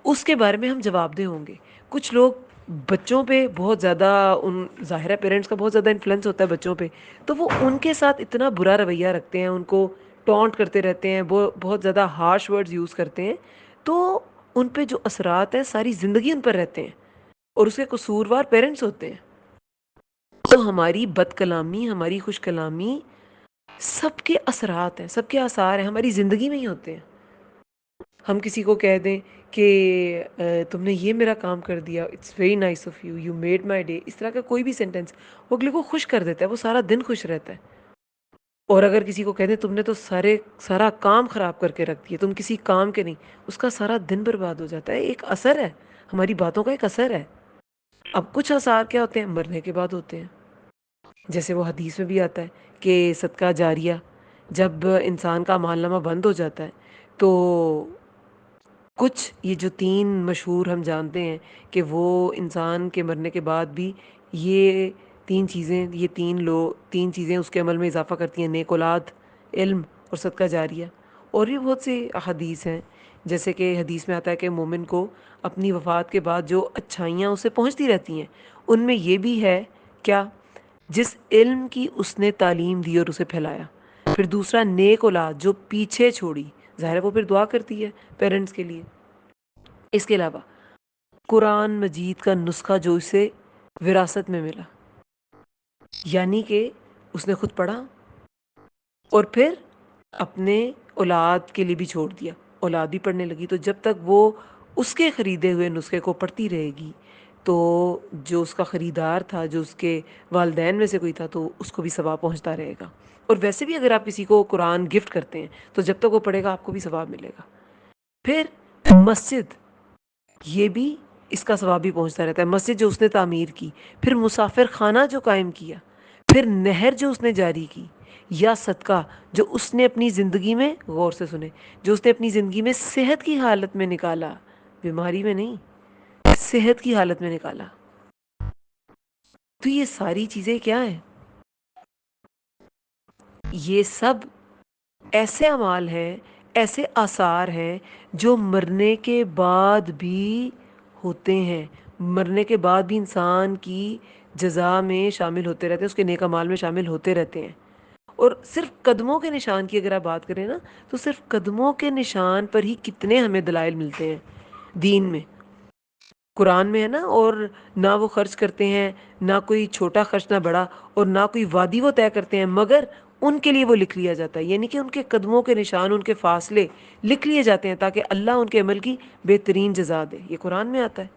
اس کے بارے میں ہم جواب دہ ہوں گے. کچھ لوگ بچوں پہ بہت زیادہ, ظاہر ہے پیرنٹس کا بہت زیادہ انفلوئنس ہوتا ہے بچوں پہ, تو وہ ان کے ساتھ اتنا برا رویہ رکھتے ہیں, ان کو ٹونٹ کرتے رہتے ہیں, وہ بہت زیادہ ہارش ورڈز یوز کرتے ہیں. تو ان پہ جو اثرات ہیں ساری زندگی ان پر رہتے ہیں, اور اس کے قصوروار پیرنٹس ہوتے ہیں. تو ہماری بد کلامی, ہماری خوش کلامی, سب کے اثرات ہیں, سب کے آثار ہیں, ہماری زندگی میں ہی ہوتے ہیں. ہم کسی کو کہہ دیں کہ تم نے یہ میرا کام کر دیا, it's very nice of you, you made my day, اس طرح کا کوئی بھی سینٹینس وہ اگلے کو خوش کر دیتا ہے, وہ سارا دن خوش رہتا ہے. اور اگر کسی کو کہہ دیں تم نے تو سارا کام خراب کر کے رکھ دیا, تم کسی کام کے نہیں, اس کا سارا دن برباد ہو جاتا ہے. ایک اثر ہے, ہماری باتوں کا ایک اثر ہے. اب کچھ آثار کیا ہوتے ہیں, مرنے کے بعد ہوتے ہیں. جیسے وہ حدیث میں بھی آتا ہے کہ صدقہ جاریہ, جب انسان کا عمال نامہ بند ہو جاتا ہے تو کچھ یہ جو 3 مشہور ہم جانتے ہیں کہ وہ انسان کے مرنے کے بعد بھی یہ 3 چیزیں, یہ 3 چیزیں اس کے عمل میں اضافہ کرتی ہیں, نیک اولاد, علم اور صدقہ جاریہ. اور بھی بہت سی احادیث ہیں, جیسے کہ حدیث میں آتا ہے کہ مومن کو اپنی وفات کے بعد جو اچھائیاں اسے پہنچتی رہتی ہیں, ان میں یہ بھی ہے کیا, جس علم کی اس نے تعلیم دی اور اسے پھیلایا. پھر دوسرا, نیک اولاد جو پیچھے چھوڑی, ظاہر ہے وہ پھر دعا کرتی ہے پیرنٹس کے لیے. اس کے علاوہ قرآن مجید کا نسخہ جو اسے وراثت میں ملا, یعنی کہ اس نے خود پڑھا اور پھر اپنے اولاد کے لیے بھی چھوڑ دیا, اولاد بھی پڑھنے لگی. تو جب تک وہ اس کے خریدے ہوئے نسخے کو پڑھتی رہے گی تو جو اس کا خریدار تھا, جو اس کے والدین میں سے کوئی تھا, تو اس کو بھی ثواب پہنچتا رہے گا. اور ویسے بھی اگر آپ کسی کو قرآن گفٹ کرتے ہیں تو جب تک وہ پڑھے گا آپ کو بھی ثواب ملے گا. پھر مسجد, یہ بھی اس کا ثواب بھی پہنچتا رہتا ہے, مسجد جو اس نے تعمیر کی. پھر مسافر خانہ جو قائم کیا, پھر نہر جو اس نے جاری کی, یا صدقہ جو اس نے اپنی زندگی میں, غور سے سنیں, جو اس نے اپنی زندگی میں صحت کی حالت میں نکالا, بیماری میں نہیں, صحت کی حالت میں نکالا. تو یہ ساری چیزیں کیا ہیں, یہ سب ایسے اعمال ہیں, ایسے آثار ہیں جو مرنے کے بعد بھی ہوتے ہیں, مرنے کے بعد بھی انسان کی جزا میں شامل ہوتے رہتے ہیں, اس کے نیک اعمال میں شامل ہوتے رہتے ہیں. اور صرف قدموں کے نشان کی اگر آپ بات کریں نا, تو صرف قدموں کے نشان پر ہی کتنے ہمیں دلائل ملتے ہیں دین میں, قرآن میں ہے نا. اور نہ وہ خرچ کرتے ہیں, نہ کوئی چھوٹا خرچ نہ بڑا, اور نہ کوئی وادی وہ طے کرتے ہیں, مگر ان کے لیے وہ لکھ لیا جاتا ہے, یعنی کہ ان کے قدموں کے نشان, ان کے فاصلے لکھ لیے جاتے ہیں تاکہ اللہ ان کے عمل کی بہترین جزا دے. یہ قرآن میں آتا ہے.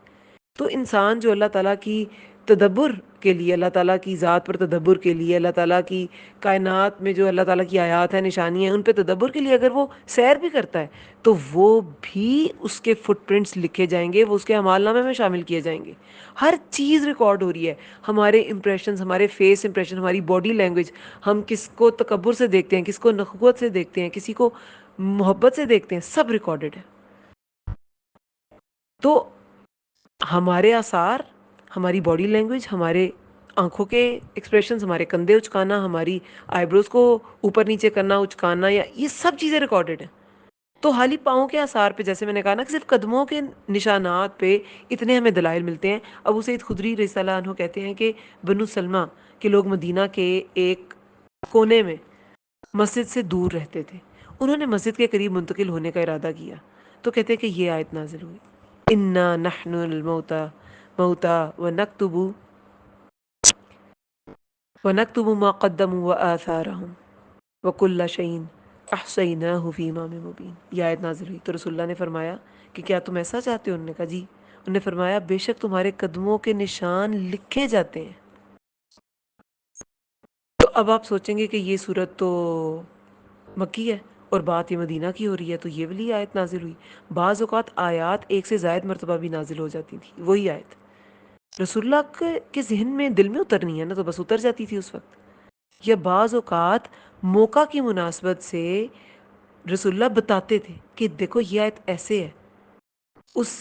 تو انسان جو اللہ تعالیٰ کی تدبر کے لیے, اللہ تعالیٰ کی ذات پر تدبر کے لیے, اللہ تعالیٰ کی کائنات میں جو اللہ تعالیٰ کی آیات ہیں, نشانی ہیں, ان پہ تدبر کے لیے اگر وہ سیر بھی کرتا ہے تو وہ بھی اس کے فٹ پرنٹس لکھے جائیں گے, وہ اس کے اعمال نامے میں شامل کیے جائیں گے. ہر چیز ریکارڈ ہو رہی ہے, ہمارے امپریشنز, ہمارے فیس امپریشن, ہماری باڈی لینگویج, ہم کس کو تکبر سے دیکھتے ہیں, کس کو نخوت سے دیکھتے ہیں, کسی کو محبت سے دیکھتے ہیں, سب ریکارڈڈ ہے. تو ہمارے آثار, ہماری باڈی لینگویج, ہمارے آنکھوں کے ایکسپریشنز, ہمارے کندھے اچکانا, ہماری آئی بروز کو اوپر نیچے کرنا, اچکانا, یا یہ سب چیزیں ریکارڈڈ ہیں. تو حالی پاؤں کے آثار پہ, جیسے میں نے کہا نا کہ صرف قدموں کے نشانات پہ اتنے ہمیں دلائل ملتے ہیں. ابو سعید خدری رضی اللہ عنہ کہتے ہیں کہ بنو سلمہ کے لوگ مدینہ کے ایک کونے میں مسجد سے دور رہتے تھے. انہوں نے مسجد کے قریب منتقل ہونے کا ارادہ کیا تو کہتے ہیں کہ یہ آیت نازل ہوئی, انا نحن الموتى ونکتب وَنَكْتُبُ مَا قَدَّمُوا وَآثَارَهُمْ وَكُلَّ شَيْءٍ أَحْصَيْنَاهُ فِي إِمَامٍ مُبِينٍ۔ یہ آیت نازل ہوئی تو رسول اللہ نے فرمایا کہ کیا تم ایسا چاہتے ہو؟ انہوں نے کہا جی۔ انہوں نے فرمایا بے شک تمہارے قدموں کے نشان لکھے جاتے ہیں۔ تو اب آپ سوچیں گے کہ یہ صورت تو مکی ہے اور بات یہ مدینہ کی ہو رہی ہے، تو یہ والی آیت نازل ہوئی۔ بعض اوقات آیات ایک سے زائد مرتبہ بھی نازل ہو جاتی تھی، وہی آیت رسول اللہ کے ذہن میں دل میں اترنی ہے نا، تو بس اتر جاتی تھی اس وقت۔ یا بعض اوقات موقع کی مناسبت سے رسول اللہ بتاتے تھے کہ دیکھو یہ آیت ایسے ہے، اس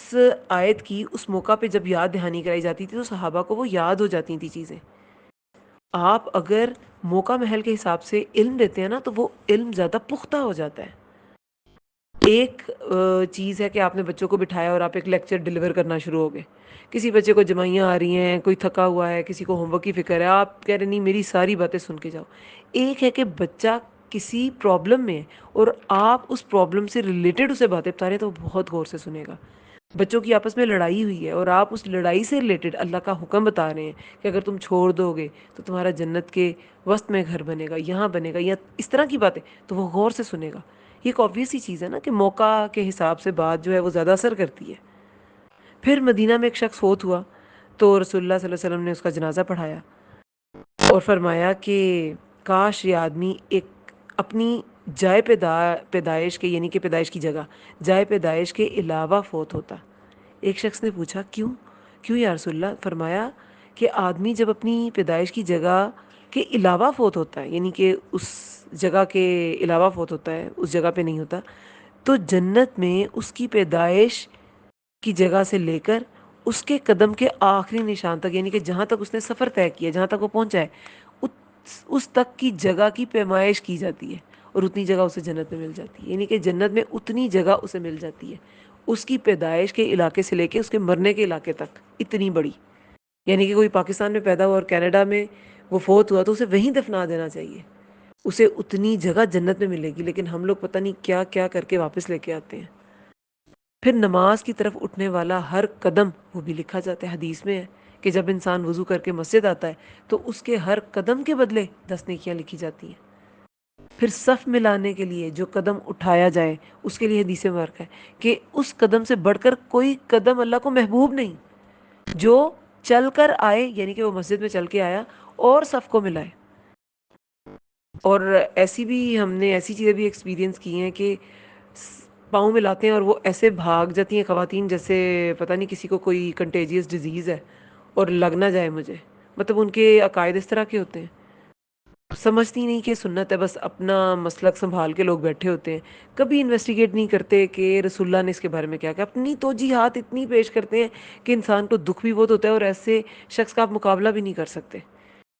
آیت کی اس موقع پہ جب یاد دہانی کرائی جاتی تھی تو صحابہ کو وہ یاد ہو جاتی تھی چیزیں۔ آپ اگر موقع محل کے حساب سے علم دیتے ہیں نا تو وہ علم زیادہ پختہ ہو جاتا ہے۔ ایک چیز ہے کہ آپ نے بچوں کو بٹھایا اور آپ ایک لیکچر ڈیلیور کرنا شروع ہو گئے، کسی بچے کو جمائیاں آ رہی ہیں، کوئی تھکا ہوا ہے، کسی کو ہوم ورک کی فکر ہے، آپ کہہ رہے نہیں میری ساری باتیں سن کے جاؤ۔ ایک ہے کہ بچہ کسی پرابلم میں ہے اور آپ اس پرابلم سے ریلیٹڈ اسے باتیں بتا رہے ہیں تو وہ بہت غور سے سنے گا۔ بچوں کی آپس میں لڑائی ہوئی ہے اور آپ اس لڑائی سے ریلیٹڈ اللہ کا حکم بتا رہے ہیں کہ اگر تم چھوڑ دو گے تو تمہارا جنت کے وسط میں گھر بنے گا، یہاں بنے گا، یا اس طرح کی باتیں، تو وہ غور سے سنے گا۔ یہ ایک obvious سی چیز ہے نا کہ موقع کے حساب سے بات جو ہے وہ زیادہ اثر کرتی ہے۔ پھر مدینہ میں ایک شخص فوت ہوا تو رسول اللہ صلی اللہ علیہ وسلم نے اس کا جنازہ پڑھایا اور فرمایا کہ کاش یہ آدمی ایک اپنی جائے پیدائش کے، یعنی کہ پیدائش کی جگہ، جائے پیدائش کے علاوہ فوت ہوتا۔ ایک شخص نے پوچھا کیوں یا رسول اللہ؟ فرمایا کہ آدمی جب اپنی پیدائش کی جگہ کے علاوہ فوت ہوتا ہے، یعنی کہ اس جگہ کے علاوہ فوت ہوتا ہے، اس جگہ پہ نہیں ہوتا، تو جنت میں اس کی پیدائش کی جگہ سے لے کر اس کے قدم کے آخری نشان تک، یعنی کہ جہاں تک اس نے سفر طے کیا، جہاں تک وہ پہنچا ہے، اس تک کی جگہ کی پیمائش کی جاتی ہے اور اتنی جگہ اسے جنت میں مل جاتی ہے، یعنی کہ جنت میں اتنی جگہ اسے مل جاتی ہے اس کی پیدائش کے علاقے سے لے کے اس کے مرنے کے علاقے تک، اتنی بڑی۔ یعنی کہ کوئی پاکستان میں پیدا ہوا اور کینیڈا میں وہ فوت ہوا تو اسے وہیں دفنا دینا چاہیے، اسے اتنی جگہ جنت میں ملے گی، لیکن ہم لوگ پتہ نہیں کیا کیا کر کے واپس لے کے آتے ہیں۔ پھر نماز کی طرف اٹھنے والا ہر قدم وہ بھی لکھا جاتا ہے، حدیث میں ہے کہ جب انسان وضو کر کے مسجد آتا ہے تو اس کے ہر قدم کے بدلے 10 نیکیاں لکھی جاتی ہیں۔ پھر صف ملانے کے لیے جو قدم اٹھایا جائے اس کے لیے حدیث مبارک ہے کہ اس قدم سے بڑھ کر کوئی قدم اللہ کو محبوب نہیں، جو چل کر آئے، یعنی کہ وہ مسجد میں چل کے آیا اور صف کو ملائے۔ اور ایسی بھی ہم نے ایسی چیزیں بھی ایکسپیرینس کی ہیں کہ پاؤں میں لاتے ہیں اور وہ ایسے بھاگ جاتی ہیں خواتین جیسے پتہ نہیں کسی کو کوئی کنٹیجیس ڈیزیز ہے اور لگ نہ جائے مجھے، مطلب ان کے عقائد اس طرح کے ہوتے ہیں، سمجھتی نہیں کہ سنت ہے، بس اپنا مسلک سنبھال کے لوگ بیٹھے ہوتے ہیں، کبھی انویسٹیگیٹ نہیں کرتے کہ رسول اللہ نے اس کے بارے میں کیا کہا، اپنی توجیحات اتنی پیش کرتے ہیں کہ انسان کو دکھ بھی بہت ہوتا ہے، اور ایسے شخص کا آپ مقابلہ بھی نہیں کر سکتے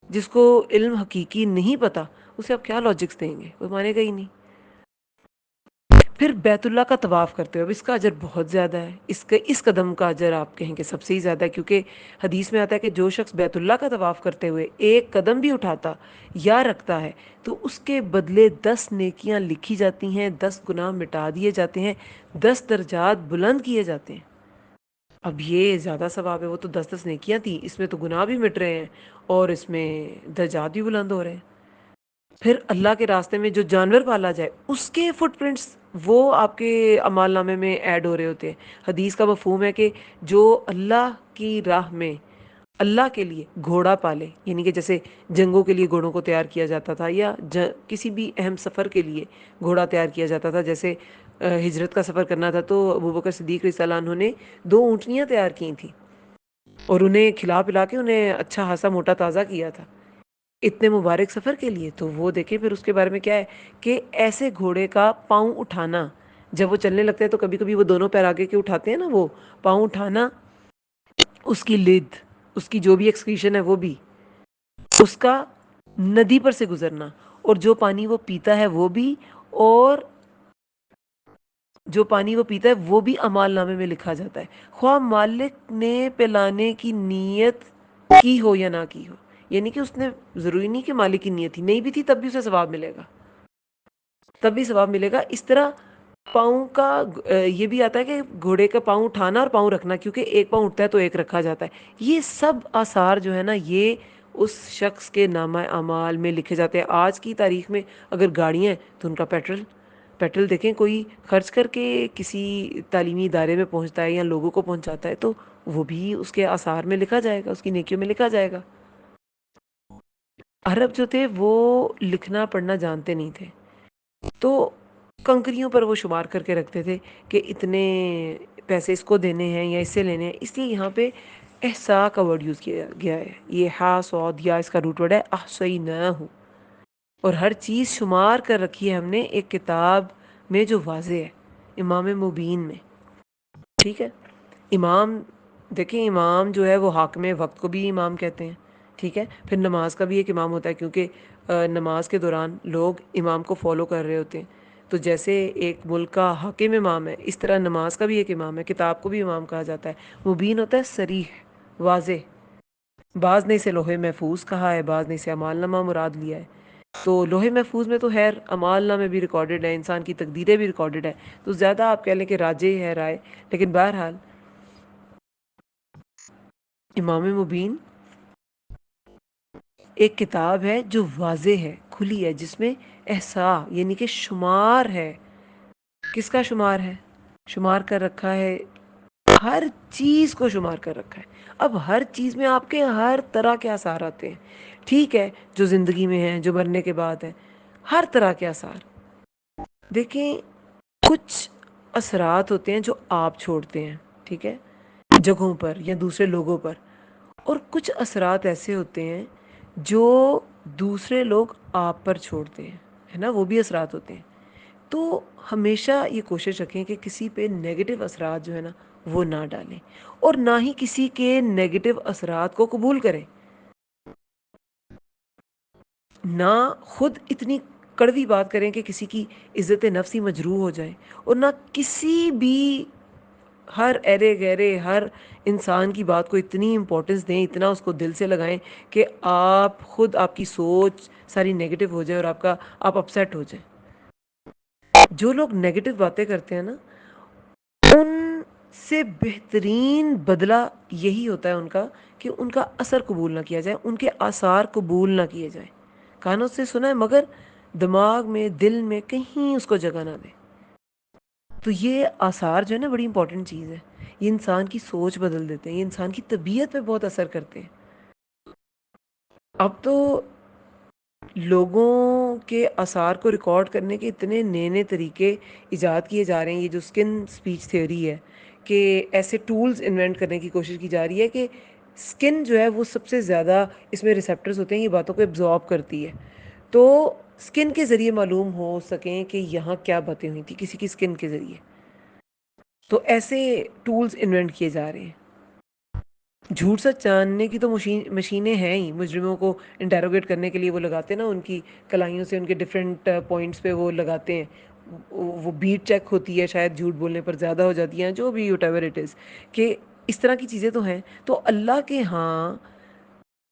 جس کو علم حقیقی نہیں پتا، اسے آپ کیا لاجکس دیں گے، وہ مانے گا ہی نہیں۔ پھر بیت اللہ کا طواف کرتے ہو، اب اس کا اجر بہت زیادہ ہے، اس قدم کا اجر آپ کہیں کہ سب سے ہی زیادہ ہے، کیونکہ حدیث میں آتا ہے کہ جو شخص بیت اللہ کا طواف کرتے ہوئے ایک قدم بھی اٹھاتا یا رکھتا ہے تو اس کے بدلے 10 نیکیاں لکھی جاتی ہیں، 10 گناہ مٹا دیے جاتے ہیں، 10 درجات بلند کیے جاتے ہیں۔ اب یہ زیادہ ثواب ہے، وہ تو 10 نیکیاں تھیں، اس میں تو گناہ بھی مٹ رہے ہیں اور اس میں درجات بھی بلند ہو رہے ہیں۔ پھر اللہ کے راستے میں جو جانور پالا جائے اس کے فٹ پرنٹس وہ آپ کے اعمال نامے میں ایڈ ہو رہے ہوتے ہیں۔ حدیث کا مفہوم ہے کہ جو اللہ کی راہ میں اللہ کے لیے گھوڑا پالے، یعنی کہ جیسے جنگوں کے لیے گھوڑوں کو تیار کیا جاتا تھا، یا کسی بھی اہم سفر کے لیے گھوڑا تیار کیا جاتا تھا، جیسے ہجرت کا سفر کرنا تھا تو ابوبکر صدیق رضی اللہ عنہ نے 2 اونٹنیاں تیار کی تھیں اور انہیں کھلا پلا کے انہیں اچھا خاصا موٹا تازہ کیا تھا اتنے مبارک سفر کے لیے۔ تو وہ دیکھیں پھر اس کے بارے میں کیا ہے کہ ایسے گھوڑے کا پاؤں اٹھانا، جب وہ چلنے لگتے ہیں تو کبھی کبھی وہ دونوں پیر آگے کے اٹھاتے ہیں نا، وہ پاؤں اٹھانا، اس کی لد، اس کی جو بھی ایکسکریشن ہے وہ بھی، اس کا ندی پر سے گزرنا، اور جو پانی وہ پیتا ہے وہ بھی، اور جو پانی وہ پیتا ہے وہ بھی اعمال نامے میں لکھا جاتا ہے، خواہ مالک نے پلانے کی نیت کی ہو یا نہ کی ہو، یعنی کہ اس نے ضروری نہیں کہ مالک کی نیت تھی، نہیں بھی تھی تب بھی اسے ثواب ملے گا، تب بھی ثواب ملے گا۔ اس طرح پاؤں کا یہ بھی آتا ہے کہ گھوڑے کا پاؤں اٹھانا اور پاؤں رکھنا، کیونکہ ایک پاؤں اٹھتا ہے تو ایک رکھا جاتا ہے، یہ سب آثار جو ہے نا یہ اس شخص کے نامہ اعمال میں لکھے جاتے ہیں. آج کی تاریخ میں اگر گاڑیاں ہیں تو ان کا پیٹرول دیکھیں، کوئی خرچ کر کے کسی تعلیمی ادارے میں پہنچتا ہے یا لوگوں کو پہنچاتا ہے تو وہ بھی اس کے آثار میں لکھا جائے گا، اس کی نیکیوں میں لکھا جائے گا. عرب جو تھے وہ لکھنا پڑھنا جانتے نہیں تھے، تو کنکریوں پر وہ شمار کر کے رکھتے تھے کہ اتنے پیسے اس کو دینے ہیں یا اس سے لینے ہیں. اس لیے یہاں پہ احسا کا ورڈ یوز کیا گیا ہے. یہ ہا سعود یا اس کا روٹ ورڈ ہے احصیناہ، اور ہر چیز شمار کر رکھی ہے ہم نے ایک کتاب میں جو واضح ہے، امام مبین میں. ٹھیک ہے. امام، دیکھیں امام جو ہے وہ حاکم وقت کو بھی امام کہتے ہیں. ٹھیک ہے. پھر نماز کا بھی ایک امام ہوتا ہے، کیونکہ نماز کے دوران لوگ امام کو فالو کر رہے ہوتے ہیں. تو جیسے ایک ملک کا حاکم امام ہے، اس طرح نماز کا بھی ایک امام ہے، کتاب کو بھی امام کہا جاتا ہے. مبین ہوتا ہے صریح، واضح. بعض نے اسے لوح محفوظ کہا ہے، بعض نے اسے اعمال نامہ مراد لیا ہے. تو لوح محفوظ میں تو خیر اعمال نامے بھی ریکارڈڈ ہے، انسان کی تقدیریں بھی ریکارڈڈ ہے، تو زیادہ آپ کہہ لیں کہ راجح ہے رائے. لیکن بہرحال امام مبین ایک کتاب ہے جو واضح ہے، کھلی ہے، جس میں احصاء یعنی کہ شمار ہے. کس کا شمار ہے؟ شمار کر رکھا ہے، ہر چیز کو شمار کر رکھا ہے. اب ہر چیز میں آپ کے ہر طرح کے آثار آتے ہیں. ٹھیک ہے، جو زندگی میں ہیں، جو مرنے کے بعد ہیں، ہر طرح کے آثار. دیکھیں کچھ اثرات ہوتے ہیں جو آپ چھوڑتے ہیں، ٹھیک ہے، جگہوں پر یا دوسرے لوگوں پر. اور کچھ اثرات ایسے ہوتے ہیں جو دوسرے لوگ آپ پر چھوڑتے ہیں، ہے نا، وہ بھی اثرات ہوتے ہیں. تو ہمیشہ یہ کوشش رکھیں کہ کسی پہ نیگیٹو اثرات جو ہے نا وہ نہ ڈالیں، اور نہ ہی کسی کے نیگیٹو اثرات کو قبول کریں. نہ خود اتنی کڑوی بات کریں کہ کسی کی عزت نفسی مجروح ہو جائے، اور نہ کسی بھی ہر ایرے گہرے ہر انسان کی بات کو اتنی امپورٹنس دیں، اتنا اس کو دل سے لگائیں کہ آپ خود آپ کی سوچ ساری نیگیٹو ہو جائے اور آپ اپسیٹ ہو جائیں. جو لوگ نیگیٹو باتیں کرتے ہیں نا، ان سے بہترین بدلہ یہی ہوتا ہے ان کا، کہ ان کا اثر قبول نہ کیا جائے، ان کے آثار قبول نہ کیے جائیں. کانوں سے سنا ہے مگر دماغ میں، دل میں کہیں اس کو جگہ نہ دیں. تو یہ آثار جو ہے نا بڑی امپورٹنٹ چیز ہے. یہ انسان کی سوچ بدل دیتے ہیں، یہ انسان کی طبیعت پہ بہت اثر کرتے ہیں. اب تو لوگوں کے آثار کو ریکارڈ کرنے کے اتنے نئے نئے طریقے ایجاد کیے جا رہے ہیں. یہ جو اسکن سپیچ تھیوری ہے، کہ ایسے ٹولز انوینٹ کرنے کی کوشش کی جا رہی ہے کہ اسکن جو ہے وہ سب سے زیادہ اس میں ریسیپٹرز ہوتے ہیں، یہ باتوں کو ایبزارب کرتی ہے. تو اسکن کے ذریعے معلوم ہو سکیں کہ یہاں کیا باتیں ہوئی تھی کسی کی اسکن کے ذریعے. تو ایسے ٹولز انوینٹ کیے جا رہے ہیں. جھوٹ سچ جاننے کی تو مشینیں ہیں ہی. مجرموں کو انٹیروگیٹ کرنے کے لیے وہ لگاتے ہیں نا، ان کی کلائیوں سے ان کے ڈفرینٹ پوائنٹس پہ وہ لگاتے ہیں، وہ بیٹ چیک ہوتی ہے، شاید جھوٹ بولنے پر زیادہ ہو جاتی ہیں، جو بھی وٹ ایور اٹ از، کہ اس طرح کی چیزیں تو ہیں. تو اللہ کے ہاں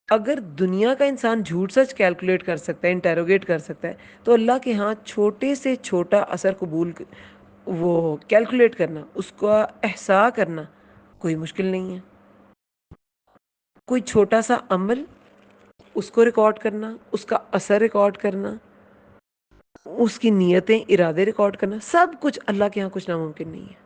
اگر دنیا کا انسان جھوٹ سچ کیلکولیٹ کر سکتا ہے، انٹیروگیٹ کر سکتا ہے، تو اللہ کے ہاں چھوٹے سے چھوٹا اثر وہ کیلکولیٹ کرنا، اس کا احصاء کرنا کوئی مشکل نہیں ہے. کوئی چھوٹا سا عمل، اس کو ریکارڈ کرنا، اس کا اثر ریکارڈ کرنا، اس کی نیتیں ارادے ریکارڈ کرنا، سب کچھ اللہ کے ہاں کچھ ناممکن نہیں ہے.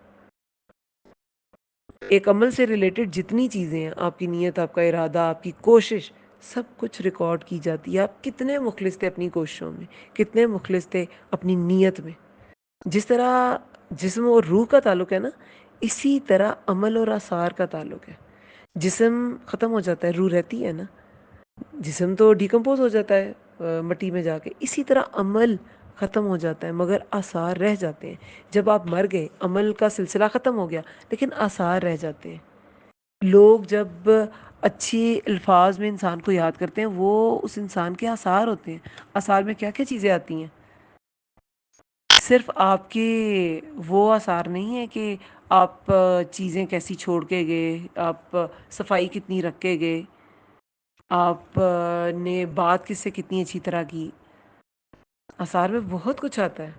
ایک عمل سے ریلیٹڈ جتنی چیزیں ہیں، آپ کی نیت، آپ کا ارادہ، آپ کی کوشش، سب کچھ ریکارڈ کی جاتی ہے. آپ کتنے مخلص تھے اپنی کوششوں میں، کتنے مخلص تھے اپنی نیت میں. جس طرح جسم اور روح کا تعلق ہے نا، اسی طرح عمل اور آثار کا تعلق ہے. جسم ختم ہو جاتا ہے، روح رہتی ہے نا. جسم تو ڈیکمپوز ہو جاتا ہے مٹی میں جا کے، اسی طرح عمل ختم ہو جاتا ہے مگر آثار رہ جاتے ہیں. جب آپ مر گئے، عمل کا سلسلہ ختم ہو گیا لیکن آثار رہ جاتے ہیں. لوگ جب اچھی الفاظ میں انسان کو یاد کرتے ہیں، وہ اس انسان کے آثار ہوتے ہیں. آثار میں کیا کیا چیزیں آتی ہیں؟ صرف آپ کے وہ آثار نہیں ہیں کہ آپ چیزیں کیسی چھوڑ کے گئے، آپ صفائی کتنی رکھ کے گئے، آپ نے بات کس سے کتنی اچھی طرح کی. آثار میں بہت کچھ آتا ہے.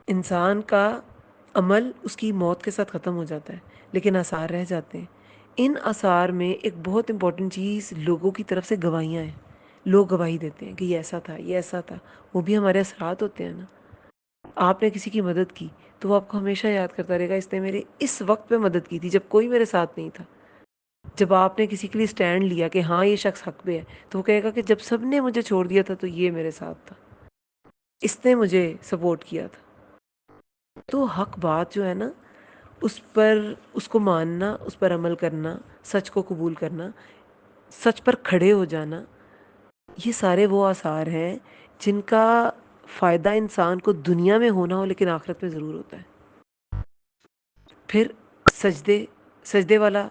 انسان کا عمل اس کی موت کے ساتھ ختم ہو جاتا ہے، لیکن آثار رہ جاتے ہیں۔ ان آثار میں ایک بہت امپورٹنٹ چیز لوگوں کی طرف سے گواہیاں ہیں۔ لوگ گواہی دیتے ہیں کہ یہ ایسا تھا، یہ ایسا تھا، وہ بھی ہمارے اثرات ہوتے ہیں نا۔ آپ نے کسی کی مدد کی تو وہ آپ کو ہمیشہ یاد کرتا رہے گا، اس نے میرے اس وقت پہ مدد کی تھی جب کوئی میرے ساتھ نہیں تھا۔ جب آپ نے کسی کے لیے سٹینڈ لیا کہ ہاں یہ شخص حق پہ ہے، تو وہ کہے گا کہ جب سب نے مجھے چھوڑ دیا تھا تو یہ میرے ساتھ تھا، اس نے مجھے سپورٹ کیا تھا۔ تو حق بات جو ہے نا، اس پر اس کو ماننا، اس پر عمل کرنا، سچ کو قبول کرنا، سچ پر کھڑے ہو جانا، یہ سارے وہ آثار ہیں جن کا فائدہ انسان کو دنیا میں ہونا ہو لیکن آخرت میں ضرور ہوتا ہے۔ پھر سجدے والا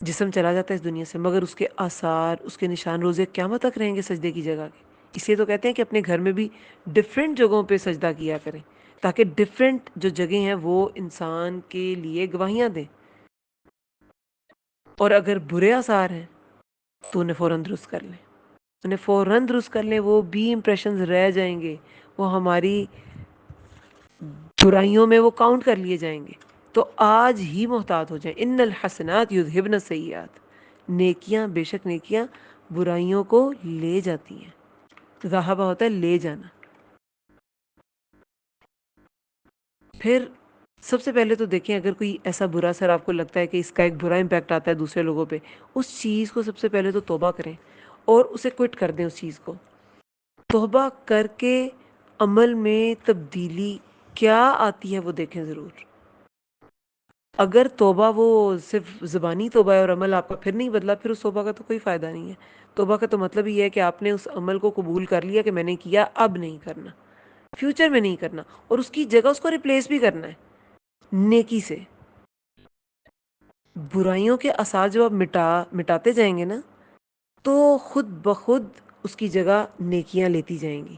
جسم چلا جاتا ہے اس دنیا سے، مگر اس کے آثار، اس کے نشان روزے قیامت تک رہیں گے سجدے کی جگہ کے۔ اس لیے تو کہتے ہیں کہ اپنے گھر میں بھی ڈفرینٹ جگہوں پہ سجدہ کیا کریں، تاکہ ڈفرینٹ جو جگہیں ہیں وہ انسان کے لیے گواہیاں دیں۔ اور اگر برے آثار ہیں تو انہیں فوراً درست کر لیں، انہیں فوراً درست کر لیں، وہ بھی امپریشنز رہ جائیں گے، وہ ہماری برائیوں میں وہ کاؤنٹ کر لیے جائیں گے۔ تو آج ہی محتاط ہو جائیں۔ ان الحسنات یذہبن السیئات، نیکیاں، بے شک نیکیاں برائیوں کو لے جاتی ہیں۔ ذہبہ ہوتا ہے لے جانا۔ پھر سب سے پہلے تو دیکھیں، اگر کوئی ایسا برا اثر آپ کو لگتا ہے کہ اس کا ایک برا امپیکٹ آتا ہے دوسرے لوگوں پہ، اس چیز کو سب سے پہلے تو توبہ کریں اور اسے کوئٹ کر دیں۔ اس چیز کو توبہ کر کے عمل میں تبدیلی کیا آتی ہے وہ دیکھیں ضرور۔ اگر توبہ وہ صرف زبانی توبہ ہے اور عمل آپ کا پھر نہیں بدلا، پھر اس توبہ کا تو کوئی فائدہ نہیں ہے۔ توبہ کا تو مطلب یہ ہے کہ آپ نے اس عمل کو قبول کر لیا کہ میں نے کیا، اب نہیں کرنا، فیوچر میں نہیں کرنا، اور اس کی جگہ اس کو ریپلیس بھی کرنا ہے نیکی سے۔ برائیوں کے آثار جب آپ مٹاتے جائیں گے نا، تو خود بخود اس کی جگہ نیکیاں لیتی جائیں گی،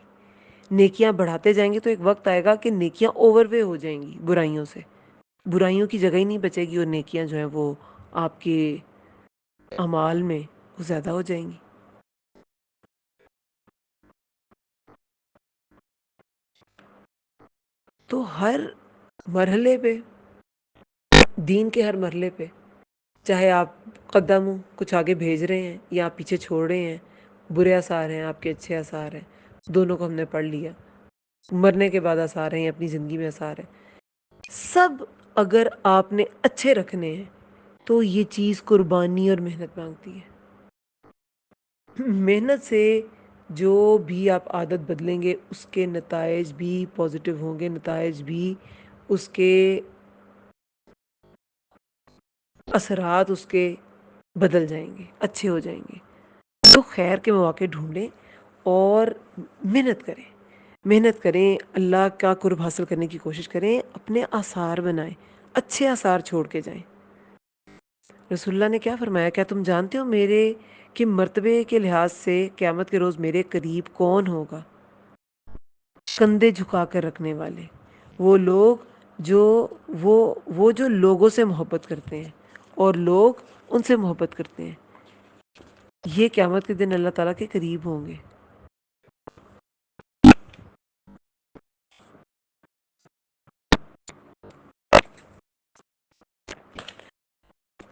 نیکیاں بڑھاتے جائیں گے، تو ایک وقت آئے گا کہ نیکیاں اوور وے ہو جائیں گی برائیوں سے، برائیوں کی جگہ ہی نہیں بچے گی، اور نیکیاں جو ہیں وہ آپ کے اعمال میں وہ زیادہ ہو جائیں گی۔ تو ہر مرحلے پہ، دین کے ہر مرحلے پہ، چاہے آپ قدم ہوں کچھ آگے بھیج رہے ہیں یا آپ پیچھے چھوڑ رہے ہیں، برے آثار ہیں آپ کے، اچھے آثار ہیں، دونوں کو ہم نے پڑھ لیا۔ مرنے کے بعد آثار ہیں یا اپنی زندگی میں آثار ہیں، سب اگر آپ نے اچھے رکھنے ہیں تو یہ چیز قربانی اور محنت مانگتی ہے۔ محنت سے جو بھی آپ عادت بدلیں گے اس کے نتائج بھی پازیٹیو ہوں گے، نتائج بھی اس کے اثرات اس کے بدل جائیں گے، اچھے ہو جائیں گے۔ تو خیر کے مواقع ڈھونڈیں اور محنت کریں، محنت کریں، اللہ کا قرب حاصل کرنے کی کوشش کریں، اپنے آثار بنائیں، اچھے آثار چھوڑ کے جائیں۔ رسول اللہ نے کیا فرمایا، کیا تم جانتے ہو میرے کہ مرتبے کے لحاظ سے قیامت کے روز میرے قریب کون ہوگا؟ کندھے جھکا کر رکھنے والے، وہ لوگ جو جو لوگوں سے محبت کرتے ہیں اور لوگ ان سے محبت کرتے ہیں، یہ قیامت کے دن اللہ تعالیٰ کے قریب ہوں گے۔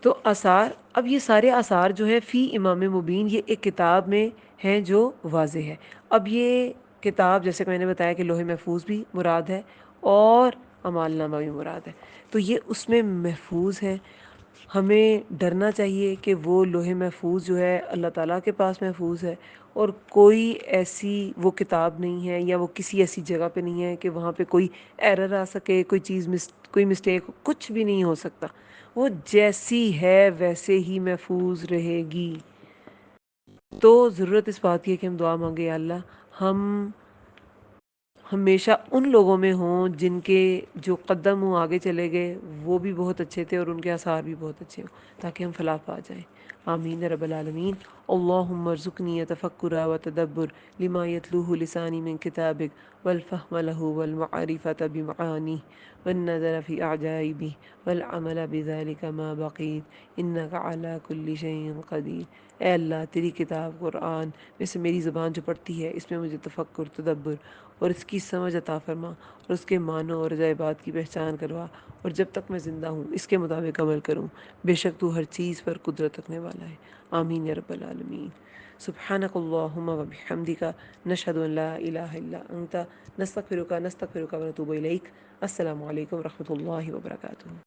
تو آثار، اب یہ سارے آثار جو ہے فی امام مبین، یہ ایک کتاب میں ہیں جو واضح ہے۔ اب یہ کتاب جیسے کہ میں نے بتایا کہ لوح محفوظ بھی مراد ہے اور اعمال نامہ بھی مراد ہے، تو یہ اس میں محفوظ ہے۔ ہمیں ڈرنا چاہیے کہ وہ لوح محفوظ جو ہے اللہ تعالیٰ کے پاس محفوظ ہے، اور کوئی ایسی وہ کتاب نہیں ہے یا وہ کسی ایسی جگہ پہ نہیں ہے کہ وہاں پہ کوئی ایرر آ سکے، کوئی چیز کوئی مسٹیک، کچھ بھی نہیں ہو سکتا۔ وہ جیسی ہے ویسے ہی محفوظ رہے گی۔ تو ضرورت اس بات کی ہے کہ ہم دعا مانگے، یا اللہ ہم ہمیشہ ان لوگوں میں ہوں جن کے جو قدم ہوں آگے چلے گئے وہ بھی بہت اچھے تھے اور ان کے آثار بھی بہت اچھے ہوں، تاکہ ہم فلاح پا جائیں۔ آمین رب العالمین۔ اللہم ارزقنی تفکر و تدبر لما یتلوہ لسانی من کتابک والفہم لہ والمعرفة بمعانی والنظر في أعجائبه والعمل بذلك ما بقيت إنك على كل شيء قدیر۔ اے اللہ تیری کتاب قرآن میں سے میری زبان جو پڑھتی ہے اس میں مجھے تفکر، تدبر اور اس کی سمجھ عطا فرما، اور اس کے معنوں اور عجائبات کی پہچان کروا، اور جب تک میں زندہ ہوں اس کے مطابق عمل کروں۔ بے شک تو ہر چیز پر قدرت رکھنے والا ہے۔ آمین یا رب العالمین۔ سبحانک اللہم و بحمدک، نشہد ان لا الہ الا انت، نستغفرک ونتوب الیک۔ السلام علیکم ورحمۃ اللہ وبرکاتہ۔